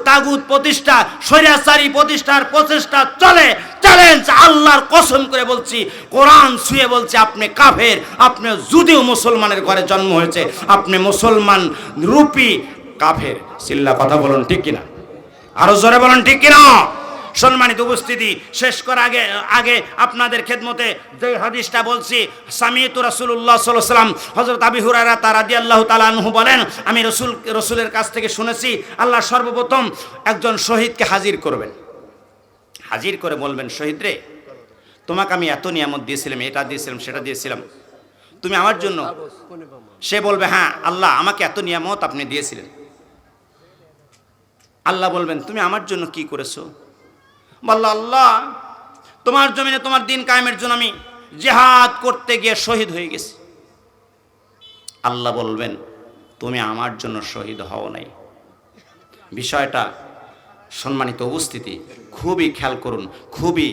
তাগুত প্রতিষ্ঠা, স্বৈরাচারী প্রতিষ্ঠার প্রচেষ্টা চলে, চ্যালেঞ্জ আল্লাহর কসম করে বলছি, কোরআন ছুঁয়ে বলছে আপনি কাফের। আপনি যদিও মুসলমানের ঘরে জন্ম হয়েছে, আপনি মুসলমান রূপী কাফের। চিল্লা কথা বলুন ঠিক কিনা? আরো জোরে বলুন ঠিক কিনা? সম্মানিত উপস্থিতি, শেষ করার আগে আপনাদের খেদমতে যে হাদিসটা বলছি, সামিয়তু রাসূলুল্লাহ সাল্লাল্লাহু আলাইহি ওয়াসাল্লাম, হযরত আবু হুরায়রা রাদিয়াল্লাহু তাআলা আনহু বলেন, আমি রসুলের কাছ থেকে শুনেছি, আল্লাহ সর্বপ্রথম একজন শহীদকে হাজির করবেন, হাজির করে বলবেন, শহীদ রে, তোমাকে আমি এত নিয়ামত দিয়েছিলাম, এটা দিয়েছিলাম, সেটা দিয়েছিলাম, তুমি আমার জন্য। সে বলবে, হ্যাঁ আল্লাহ, আমাকে এত নিয়ামত আপনি দিয়েছিলেন। আল্লাহ বলবেন, তুমি আমার জন্য কি করেছো? বলল, আল্লাহ, তোমার জমিনে তোমার দিন কায়েমের জন্য আমি জিহাদ করতে গিয়ে শহীদ হয়ে গেছি। আল্লাহ বলবেন, তুমি আমার জন্য শহীদ হও নাই। বিষয়টা সম্মানিত উপস্থিতি খুবই খেয়াল করুন, খুবই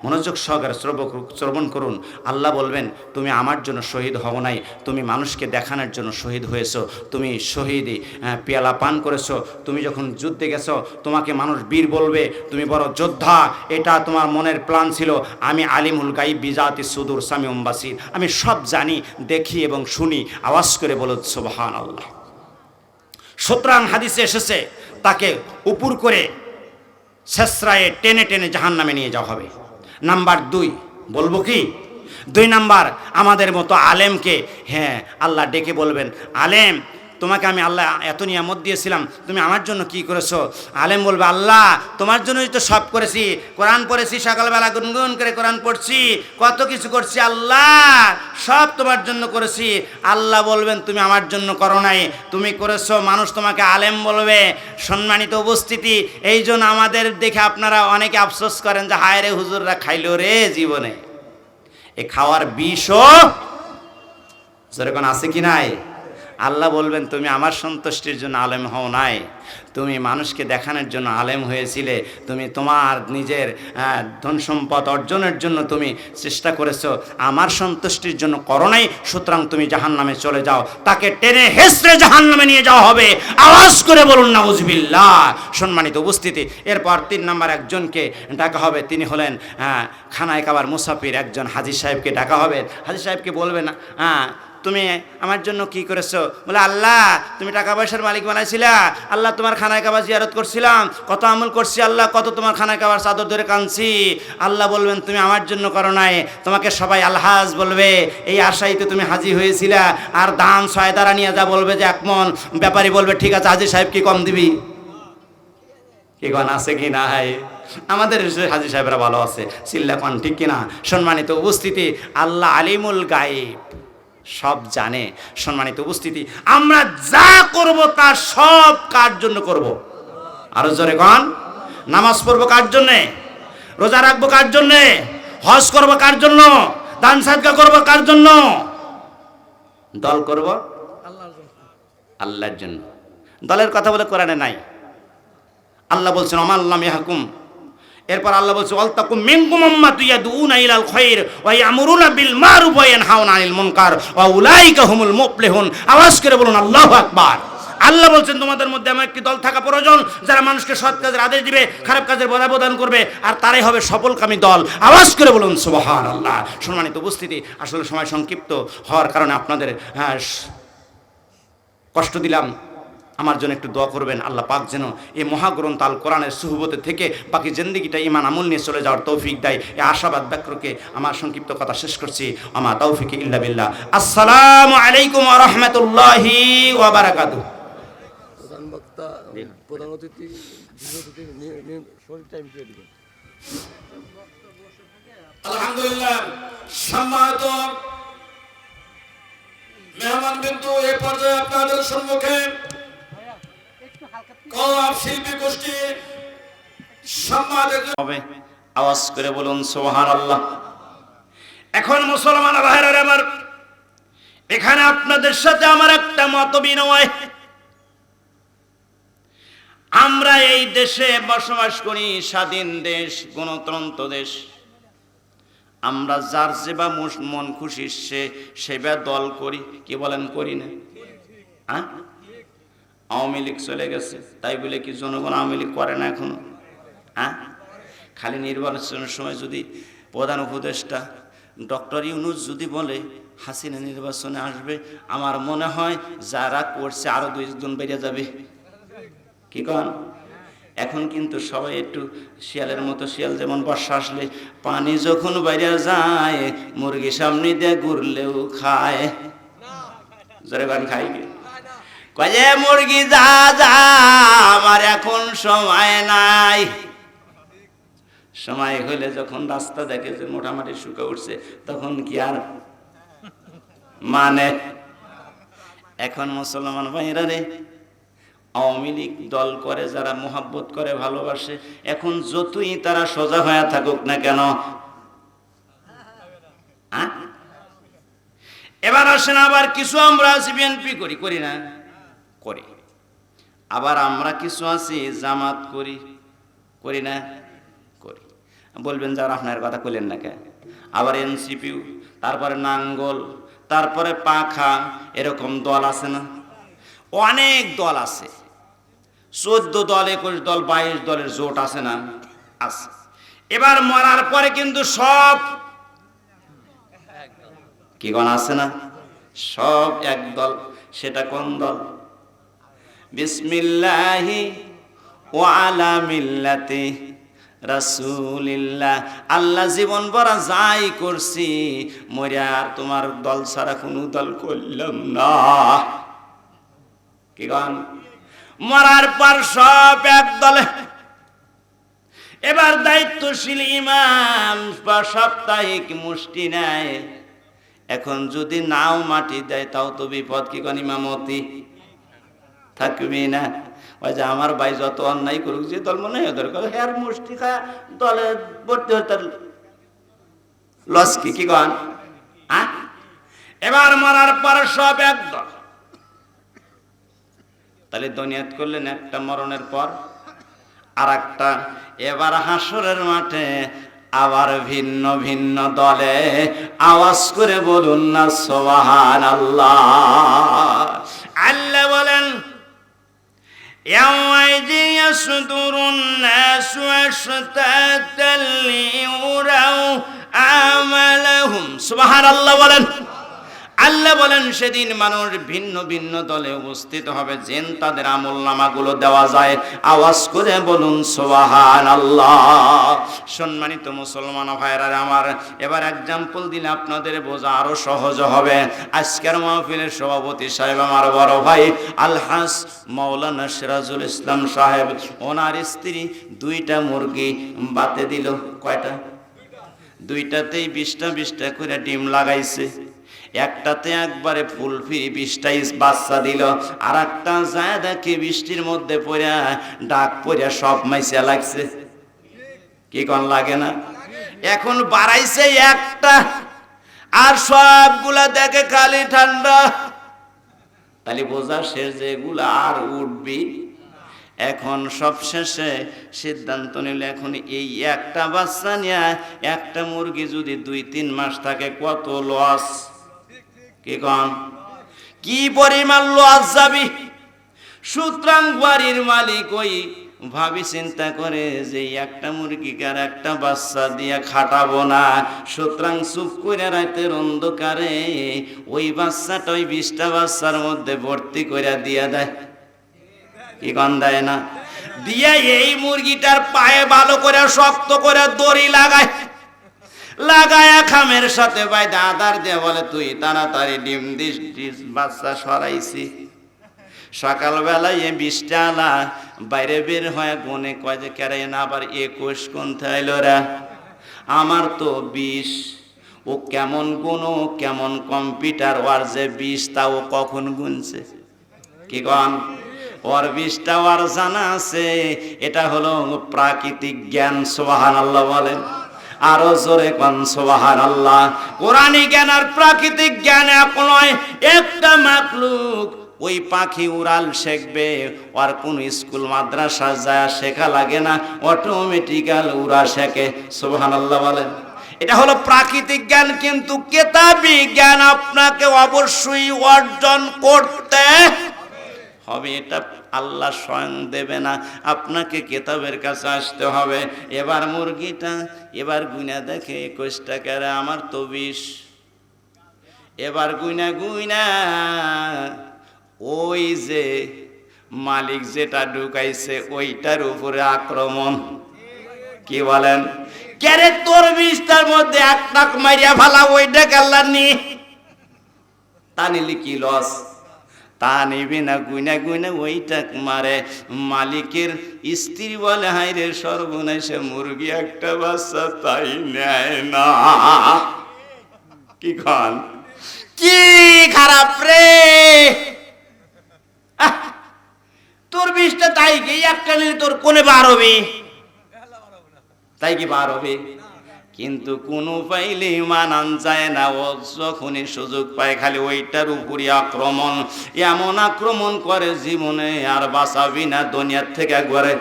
মনোযোগ সহকারে শ্রবণ করুন। আল্লাহ বলবেন, তুমি আমার জন্য শহীদ হও নাই, তুমি মানুষকে দেখানোর জন্য শহীদ হয়েছো, তুমি শহীদই পেয়ালা পান করেছো, তুমি যখন যুদ্ধে গেছো তোমাকে মানুষ বীর বলবে, তুমি বড় যোদ্ধা, এটা তোমার মনের প্ল্যান ছিল। আমি আলিমুল গাইব বিজাতি সুদূর সামিউম বাসির, আমি সব জানি, দেখি এবং শুনি। আওয়াজ করে বলো সুবহানাল্লাহ। সুতরাং হাদিসে এসেছে, তাকে উপর করে শেষরায়ে টেনে টেনে জাহান্নামে নিয়ে যাওয়া হবে। নাম্বার 2 বলবো কি? 2 নাম্বার, আমাদের মতো আলেমকে আল্লাহ ডেকে বলবেন, আলেম, তোমাকে আমি আল্লাহ এত নিয়ামত দিয়েছিলাম, তুমি আমার জন্য কি করেছো? আলেম বলবে, আল্লাহ, তোমার জন্যই তো সব করেছি, কোরআন পড়েছি, সকালবেলা গুনগুন করে কোরআন পড়ছি, কত কিছু করছি, আল্লাহ সব তোমার জন্য করেছি। আল্লাহ বলবেন, তুমি আমার জন্য করো নাই, তুমি করেছো। মানুষ তোমাকে আলেম বলবে। সম্মানিত উপস্থিতি, এই জন্য আমাদের দেখে আপনারা অনেকে আফসোস করেন যে হায় রে, হুজুররা খাইলো রে জীবনে। এ খাওয়ার বিষও যেরকম আছে কি নাই? আল্লাহ বলবেন, তুমি আমার সন্তুষ্টির জন্য আলেম হও নাই, তুমি মানুষকে দেখানোর জন্য আলেম হয়েছিলে, তুমি তোমার নিজের ধন সম্পদ অর্জনের জন্য তুমি চেষ্টা করেছো, আমার সন্তুষ্টির জন্য করো নাই। সুতরাং তুমি জাহান্নামে চলে যাও, তাকে টেনে হেসড়ে জাহান্নামে নিয়ে যাওয়া হবে। আওয়াজ করে বলুন নাউজুবিল্লাহ। সম্মানিত উপস্থিতি, এরপর 3 নাম্বার একজনকে ডাকা হবে, তিনি হলেন খানায় কাবার মুসাফির, একজন হাজী সাহেবকে ডাকা হবে। হাজী সাহেবকে বলবে না, তুমি আমার জন্য কি করেছো? বলে, আল্লাহ, তুমি টাকা পয়সার মালিক বানাইছিলা, আল্লাহ তোমার খানায় কাবা জিয়ারত করছিলাম, কত আমল করছি, আল্লাহ কত তোমার খানায় কাবার চাদর ধরে কাঁদছি। আল্লাহ বলবেন, তুমি আমার জন্য করো নাই, তোমাকে সবাই আলহাজ বলবে, এই আশাই তো তুমি হাজি হয়েছিলা। আর দান 6 দ্বারা নিয়ে যা বলবে যে 1 মন, ব্যাপারী বলবে, ঠিক আছে হাজি সাহেব, কি কম দিবি? কি গান আছে কি নাই? আমাদের হাজি সাহেবরা ভালো আছে, চিল্লা পান, ঠিক কিনা? সম্মানিত উপস্থিতি, আল্লাহ আলিমুল গায়েব, সব জানে। সম্মানিত উপস্থিতি, আমরা যা করব তার সব কার জন্য করব? আরো জোরে কোন? নামাজ পড়বো কার জন্যে? রোজা রাখবো কার জন্যে? হজ করবো কার জন্য? দান সাদকা করবো কার জন্য? দল করব আল্লাহর জন্য। দলের কথা বলে কোরআনে নাই। আল্লাহ বলছেন, আমাল্লাম ইয়াহকুম। এরপর আল্লাহ বলছে, ওয়ালতাকুম মিনকুম উম্মাতুন ইয়াদউনা ইলাল খায়র ওয়া ইয়ামুরুনা বিল মারুফ ওয়া ইয়ানহাউনা আনিল মুনকার ওয়া উলাইকা হুমুল মুফলিহুন। আওয়াজ করে বলুন আল্লাহু আকবার। আল্লাহ বলছেন, তোমাদের মধ্যে এমন একটি দল থাকা প্রয়োজন যারা মানুষকে সৎ কাজের আদেশ দিবে, খারাপ কাজের বাধা প্রদান করবে, আর তারাই হবে সফলকামী দল। আওয়াজ করে বলুন সুবহানাল্লাহ। সম্মানিত উপস্থিতি, আসলে সময় সংক্ষিপ্ত হওয়ার কারণে আপনাদের কষ্ট দিলাম। আমার জন্য একটু দোয়া করবেন, আল্লাহ পাক যেন এই মহাগ্রন্থ আল কোরআনের সুহবতে থেকে বাকি জিন্দেগিটা ঈমান আমল নিয়ে চলে যাওয়ার তৌফিক দেয়। এই আশাবাদ ব্যক্ত করে আমার সংক্ষিপ্ত কথা শেষ করছি। আমা তৌফিক ইল্লা বিল্লাহ। আসসালামু আলাইকুম ওয়া রাহমাতুল্লাহি ওয়া বারাকাতুহু। প্রধান বক্তা, প্রধান অতিথি, টাইম দিয়ে দিবেন। আলহামদুলিল্লাহ, সম্মানিত মেহমান বিন্দু, এ পর্যায়ে আপনাদের সম্মুখে কওয়াব শিল্পী গোষ্ঠী সম্মানিত হবে। আওয়াজ করে বলুন সুবহানাল্লাহ। এখন মুসলমান ভাইরা আমার, এখানে আপনাদের সাথে আমার একটা মত বিনিময়। আমরা এই দেশে বসবাস করি, স্বাধীন দেশ, গণতন্ত্র দেশ। আমরা যার যেবা মন খুশি সেবা দল করি, কি বলেন? করি না? আওয়ামী লীগ চলে গেছে, তাই বলে কি জনগণ আওয়ামী লীগ করে না এখনো? খালি নির্বাচনের সময় যদি প্রধান উপদেষ্টা ডক্টর ইউনূস যদি বলে হাসিনা নির্বাচনে আসবে, আমার মনে হয় যারা করছে আরো 2 জন বেরিয়ে যাবে। কি কন? এখন কিন্তু সবাই একটু শিয়ালের মতো, শিয়াল যেমন বর্ষা আসলে পানি যখন বাইরে যায় মুরগি সামনে দিয়ে ঘুরলেও খায়, জোরে গান খাই কি কয় যে মুরগি যা যা আমার এখন সময় নাই। সময় হইলে যখন রাস্তা দেখে যে মোটামুটি শুকা উঠছে তখন কি আর মানে। এখন মুসলমান ভাইরা রে, আওয়ামী লীগ দল করে যারা মোহাব্বত করে ভালোবাসে, এখন যতই তারা সোজা হয়ে থাকুক না কেন, এবার আসেন আবার কিছু আমরা আছি বিএনপি করি, করি না করি, আবার আমরা কিছু আছি জামাত করি, করি না করি। বলবেন যারা আপনার কথা কইলেন না কে, আবার এনসিপিউ, তারপরে নাঙ্গল, তারপরে পাখা, এরকম দল আছে না? অনেক দল আছে, 14 দল 21 দল 22 দলের জোট আছে না? আছে। এবার মরার পরে কিন্তু সব কি গণ আছে না? সব এক দল। সেটা কোন দল? বিসমিল্লাহি ওয়া আলা মিল্লাতি রাসূলিল্লাহ। আল্লাহ জীবন ভরা যাই করছি, মরিয়া আর তোমার দল ছাড়া কোনো দল করলাম না। কি গান? মরার পর সব এক দলে। এবার দায়িত্বশীল ইমাম বা সাপ্তাহিক মুষ্টি নেয়, এখন যদি নাও মাটি দেয় তাও তো বিপদ। কি গান? ইমামতি থাকবি না। ওই যে আমার ভাই যত অন্যায় করুক, যে দল মনে হয় ওদের কথা হ্যার মুষ্টি খায় দলে ভর্তি হতে লস কি? কি গান? এবার মরার পর সব এক দল। তাহলে দুনিয়াত করলেন একটা, মরণের পর আর একটা। এবার হাসরের মাঠে আবার ভিন্ন ভিন্ন দলে। আওয়াজ করে বলুন না সুবহানাল্লাহ। আল্লাহ বলেন يومئذ يصدر الناس أشتاتا ليروا أعمالهم سبحان الله বলেন। আল্লাহ বলেন সেদিন মানুষ ভিন্ন ভিন্ন দলে উপস্থিত হবে, যেন তাদের আমলনামাগুলো দেওয়া যায়। আওয়াজ করে বলুন সুবহানাল্লাহ। সম্মানিত মুসলমান ভাইরা আমার, এবার এক্সাম্পল দিলে আপনাদের বোঝা আরো সহজ হবে। আজকের মাহফিলের সভাপতি সাহেব আমার বড় ভাই আলহাজ মাওলানা সিরাজুল ইসলাম সাহেব, ওনার স্ত্রী 2টা মুরগি বাতে দিল। কয়টা? 2টাতেই 20টা করে ডিম লাগাইছে। একটাতে একবারে ফুল ফ্রি 20টাই বাচ্চা দিল, আর একটা যায় দেখে বৃষ্টির মধ্যে পড়ে ডাক পড়ে সব মাইসা লাগছে। কি কোন লাগে না? এখন বাড়াইছে একটা, আর সবগুলা দেখে খালি ঠান্ডা। তাহলে বোঝা শেষ যে এগুলা আর উঠবি। এখন সবশেষে সিদ্ধান্ত নিল, এখন এই একটা বাচ্চা নিয়ে একটা মুরগি যদি 2-3 মাস থাকে কত লস। কি কন? কি পরিমাণ লস যাবি। সুতরাং বাড়ির মালিক ওই ভাবি চিন্তা করে যে একটা মুরগিকে আর একটা বাচ্চা দিয়ে খাটাবো না, সুতরাং চুপ করে রাতের অন্ধকারে ওই বাচ্চাটা ওই 20টা বাচ্চার মধ্যে ভর্তি করে দিয়ে দেয়। কি কন? দেয় না? দিয়ে এই মুরগিটার পায়ে ভালো করে শক্ত করে দড়ি লাগায়, লাগায়া খামের সাথে ভাই দাদার দিয়ে বলে তুই তাড়াতাড়ি ডিম দিস। বাচ্চা সরাইছি। সকালবেলায় 20টা আলা বাইরে বের হয়ে গনে কয় যে কেরে না আবার 21 কোন থাইল রে, আমার তো 20। ও কেমন গুনো, কেমন কম্পিউটার, ওর যে 20 তা ও কখন গুনছে। কি কন? ওর 20টা ওর জানা আছে। এটা হলো প্রাকৃতিক জ্ঞান। সুবহানাল্লাহ বলেন। আরো জোরে কোন সুবহানাল্লাহ। কোরআনী জ্ঞান আর প্রাকৃতিক জ্ঞান এক নয়। একটা মাখলুক ওই পাখি উড়াল শিখবে, আর কোন স্কুল মাদ্রাসা যায় শেখা লাগে না, অটোমেটিক্যাল উড়া শেখে। সুবহানাল্লাহ বলেন। এটা হলো প্রাকৃতিক জ্ঞান। কিন্তু কিতাবী জ্ঞান আপনাকে অবশ্যই অর্জন করতে হবে। এটা আল্লাহ স্বয়ং দেবে না, আপনাকে কিতাবের কাছে আসতে হবে। এবার মুরগিটা এবার গুইনা দেখে 21 টাকার, আমার তো 20। এবার গুইনা গুইনা ওই যে মালিক যেটা ঢুকাইছে ওইটার উপরে আক্রমণ। কি বলেন? কেরে তোর বিষটার মধ্যে এক টাক মারিয়া ফালা, ওইটা কাল্লার নি, তা নিলে কি লস? তা নিবি না, গুইনা গুইনা ওইটা মারে। মালিকের স্ত্রী বলে, হাই রে সর্বনাশে, মুরগি একটা বাচ্চা তাই নেয় না। কি খান, কি খারাপ রে! তোর বিষটা তাই কি একটা নিলে তোর কোনে বার হবে? তাই কি বার হবে? কিন্তু কোনো পাইলে মানান যায় না। ও যখনই সুযোগ পায় খালি ওইটার উপরই আক্রমণ। এমন আক্রমণ করে জীবনে আর বাঁচাবি না, দুনিয়ার থেকে একবারে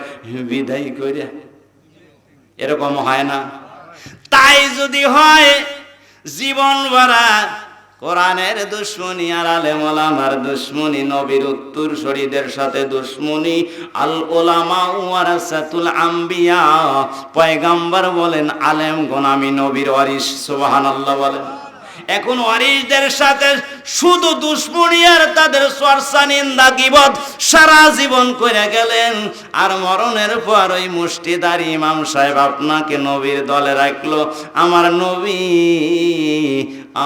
বিদায় করে। এরকম হয় না? তাই যদি হয় জীবন ভরা কোরআনের দুশ্মনী আর আলেম ওলামার দুশ্মনী, নবীর উত্তরসূরিদের সাথে দুশ্মনী। আল ওলামা ওয়ারাসাতুল আম্বিয়া, পয়গম্বর বলেন আলেমগণ আমি নবীর ওয়ারিস। সুবহানাল্লাহ বলেন। এখন ওয়ারিসদের সাথে শুধু দুশ্মনী আর তাদের চর্চা, নিন্দা, গীবত সারা জীবন করে গেলেন। আর মরণের পর ওই মুষ্টিদারি ইমাম সাহেব আপনাকে নবীর দলে রাখলো, আমার নবী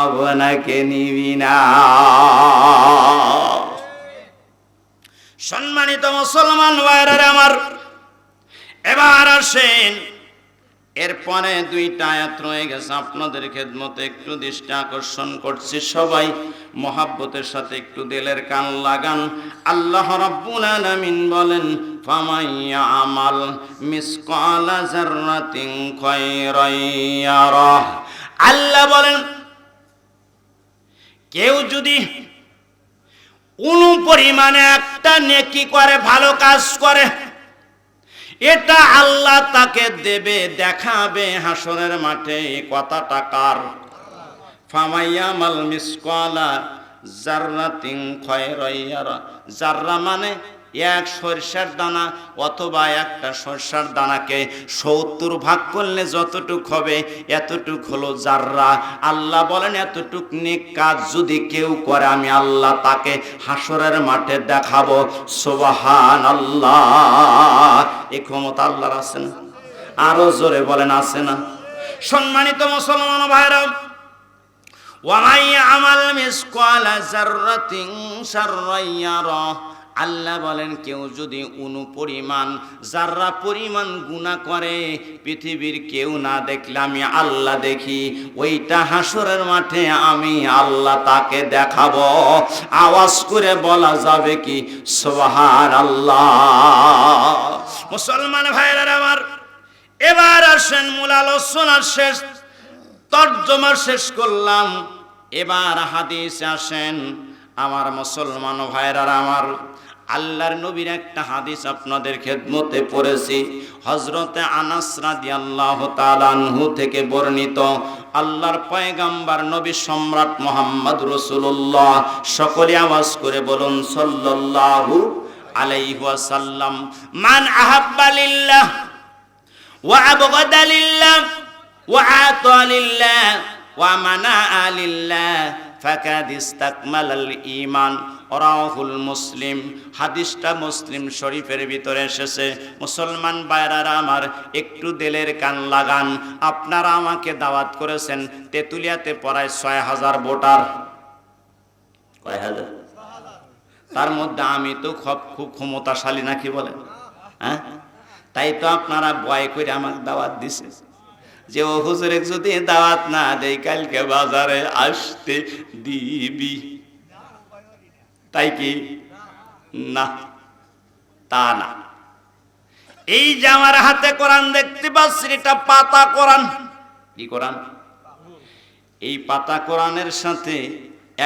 আপনাকে নিবি না। সম্মানিত মুসলমান ভাইরা আমার, এবার আসেন এরপরে দুইটা আয়াত রয়ে গেছে, আপনাদের খেদমতে একটু দৃষ্টি আকর্ষণ করছি। সবাই মহাব্বতের সাথে একটু দিলের কান লাগান। আল্লাহ রাব্বুল আলামিন বলেন, ফামাইয়া আমাল মিসকালা যাররাতিন খায়রান ইয়ারাহ। আল্লাহ বলেন, কেউ যদি পরিমাণে একটা নেকি করে, ভালো কাজ করে, এটা আল্লাহ তাকে দেবে, দেখাবে হাসরের মাঠে। এই কথাটা কার? ফামাইয়ামাল মিসকালা যাররাতিন খায়রান ইয়ারা। যাররা মানে এক সরিষার দানা, অথবা একটা সরিষার দানাকে 70 ভাগ করলে যতটুক হবে এতটুক হলো যাররা। আল্লাহ বলেন, এতটুক নেক কাজ যদি কেউ করে আমি আল্লাহ তাকে হাসরের মাঠে দেখাবো। সুবহানাল্লাহ। এই ক্ষমতা আল্লাহর আছে না? আরো জোরে বলেন, আছে না? সম্মানিত মুসলমান ভাইরা, ওয়ামাই আমাল মিসকালা যাররাতিন শাররান ইয়ারা। আল্লাহ বলেন, কেউ যদি পরিমাণ যাররা পরিমাণ গুনাহ করে, পৃথিবীর কেউ না দেখলে আমি আল্লাহ দেখি, ওইটা হাসরের মাঠে আমি আল্লাহ তাকে দেখাবো। আওয়াজ করে বলা যাবে কি সুবহানাল্লাহ? মুসলমান ভাইরা আমার, এবার আসেন মূল আলোচনার শেষ, তর্জমা শেষ করলাম। এবার হাদিসে আসেন আমার মুসলমান ভাইরা আমার। আল্লাহর নবীর একটা হাদিস আপনাদের খেদমতে পড়েছি, হযরতে আনাস রাদিয়াল্লাহু তাআলা আনহু থেকে বর্ণিত। আল্লাহর পয়গম্বর নবী সম্রাট মুহাম্মদ রাসূলুল্লাহ, সকলে আওয়াজ করে বলুন সাল্লাল্লাহু আলাইহি ওয়াসাল্লাম, মান আহাব্বা লিল্লাহ ওয়া আবগাদা লিল্লাহ ওয়া আতা লিল্লাহ ওয়া মানাআ লিল্লাহ ফাকাদ ইসতাকমালাল ঈমান। রাহুল মুসলিম। হাদিসটা মুসলিম শরীফের ভিতরে এসেছে। মুসলমান ভাইরা আমার, একটু দিলের কান লাগান। আপনারা আমাকে দাওয়াত করেছেন, তেতুলিয়াতে পড়ায় 6000 ভোটার। কয় হাজার? তার মধ্যে আমি তো খুব ক্ষমতাশালী নাকি বলেন? হ্যাঁ, তাই তো আপনারা ভয় করে আমাকে দাওয়াত দিছে যে ও হুজুরে যদি দাওয়াত না দেই কালকে বাজারে আসতে দিবি। তাই কি না? তা না। এই যে আমার হাতে কোরআন দেখতে পাচ্ছি, এটা পাতা কোরআন। কি কোরআন? এই পাতা কোরআনের সাথে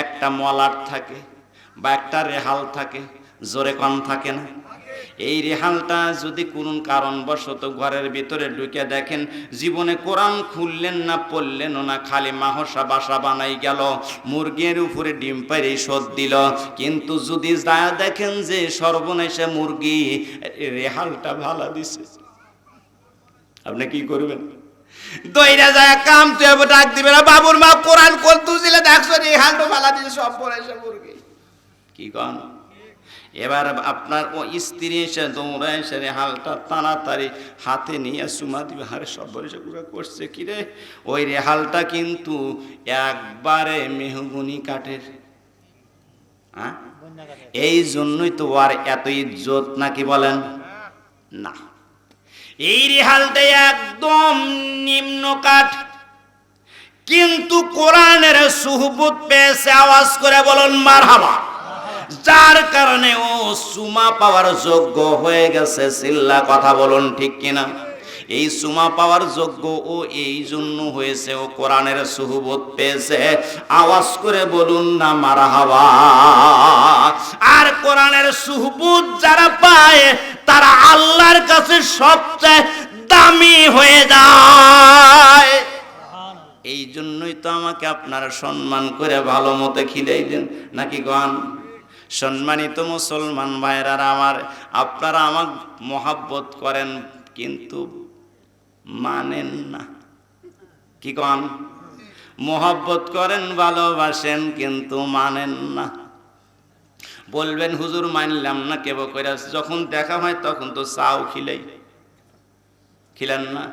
একটা মলাট থাকে বা একটা রেহাল থাকে, জোরে কম থাকে না? এই রেহালটা যদি কোন কারণবশত ঘরের ভিতরে ঢুকে দেখেন, জীবনে কোরআন খুললেন না, পড়লেন না, খালি মাহসা বাসা বানাই গেল, মুরগির উপরে ডিম পাইরে শোধ দিল, কিন্তু যদি যা দেখেন যে সর্বনাশা মুরগি রেহালটা ভালা দিছে, আপনি কি করবেন? দইরা যায় কাম তুই ডাক দিবে না, বাবুর মা কোরআন কোন তুজিলে দেখছো রেহালটা ভালা দিছে, সব পড়াইছে মুরগি। কি কন? এবার আপনার ও স্ত্রী এসে দৌড়ায় এসে রেহালটা তাড়াতাড়ি হাতে নিয়ে চুমা দিবে, হারে সব বয়সে গুঁড়া করছে কিরে, ওই রেহালটা কিন্তু একবারে মেহগুনি কাঠের। হ্যাঁ, এই জন্যই তো আর এত ইজ্জত নাকি বলেন না। এই রেহালটা একদম নিম্ন কাঠ, কিন্তু কোরআনের সুহবত পেয়েছে, আওয়াজ করে বলুন মারহাবা, যার কারণে ও সুমা পাওয়ার যোগ্য হয়ে গেছে। চিল্লা কথা বলুন ঠিক কিনা? এই সুমা পাওয়ার যোগ্য ও এই জন্য হয়েছে, ও কোরআনের সুহবত পেয়েছে। আওয়াজ করে বলুন না মারহাবা। আর কোরআনের সুহবত যারা পায় তারা আল্লাহর কাছে সবচেয়ে দামি হয়ে যায়। এই জন্যই তো আমাকে আপনারা সম্মান করে ভালো মতো খিলাই দেন নাকি গান। সম্মানিত মুসলমান ভাইরা আমার, আপনারা আমার মহাব্বত করেন কিন্তু মানেন না, কি কন? মহাব্বত করেন, ভালোবাসেন কিন্তু মানেন না। বলবেন হুজুর মানলাম না কেব কইরা, যখন দেখা হয় তখন তো চাও খিলেন না।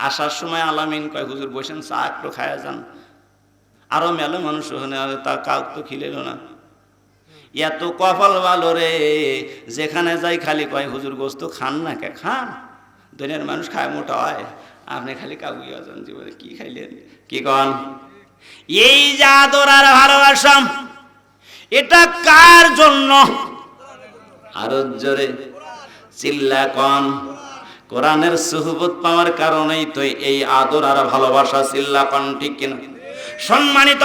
আসার সময় আলামিন কয় হুজুর বসেন, চা একটু খায়া যান। আরো মেলো মানুষ ওখানে, তা কাউ তো খিলেল না। এত কপাল ভালো রে, যেখানে যাই খালি কয় হুজুর গোস্ত খান না কে? খান, দুনিয়ার মানুষ খায় মোটা হয়, আপনি খালি কাউকে আছেন জীবনে কি খাইলেন, কি কন? এই যে আদর আর ভালোবাসা, এটা কার জন্য? আরো জোরে চিল্লা কন। কোরআনের সুহবত পাওয়ার কারণেই তো এই আদর আর ভালোবাসা। চিল্লা কন ঠিক কিনা? সম্মানিত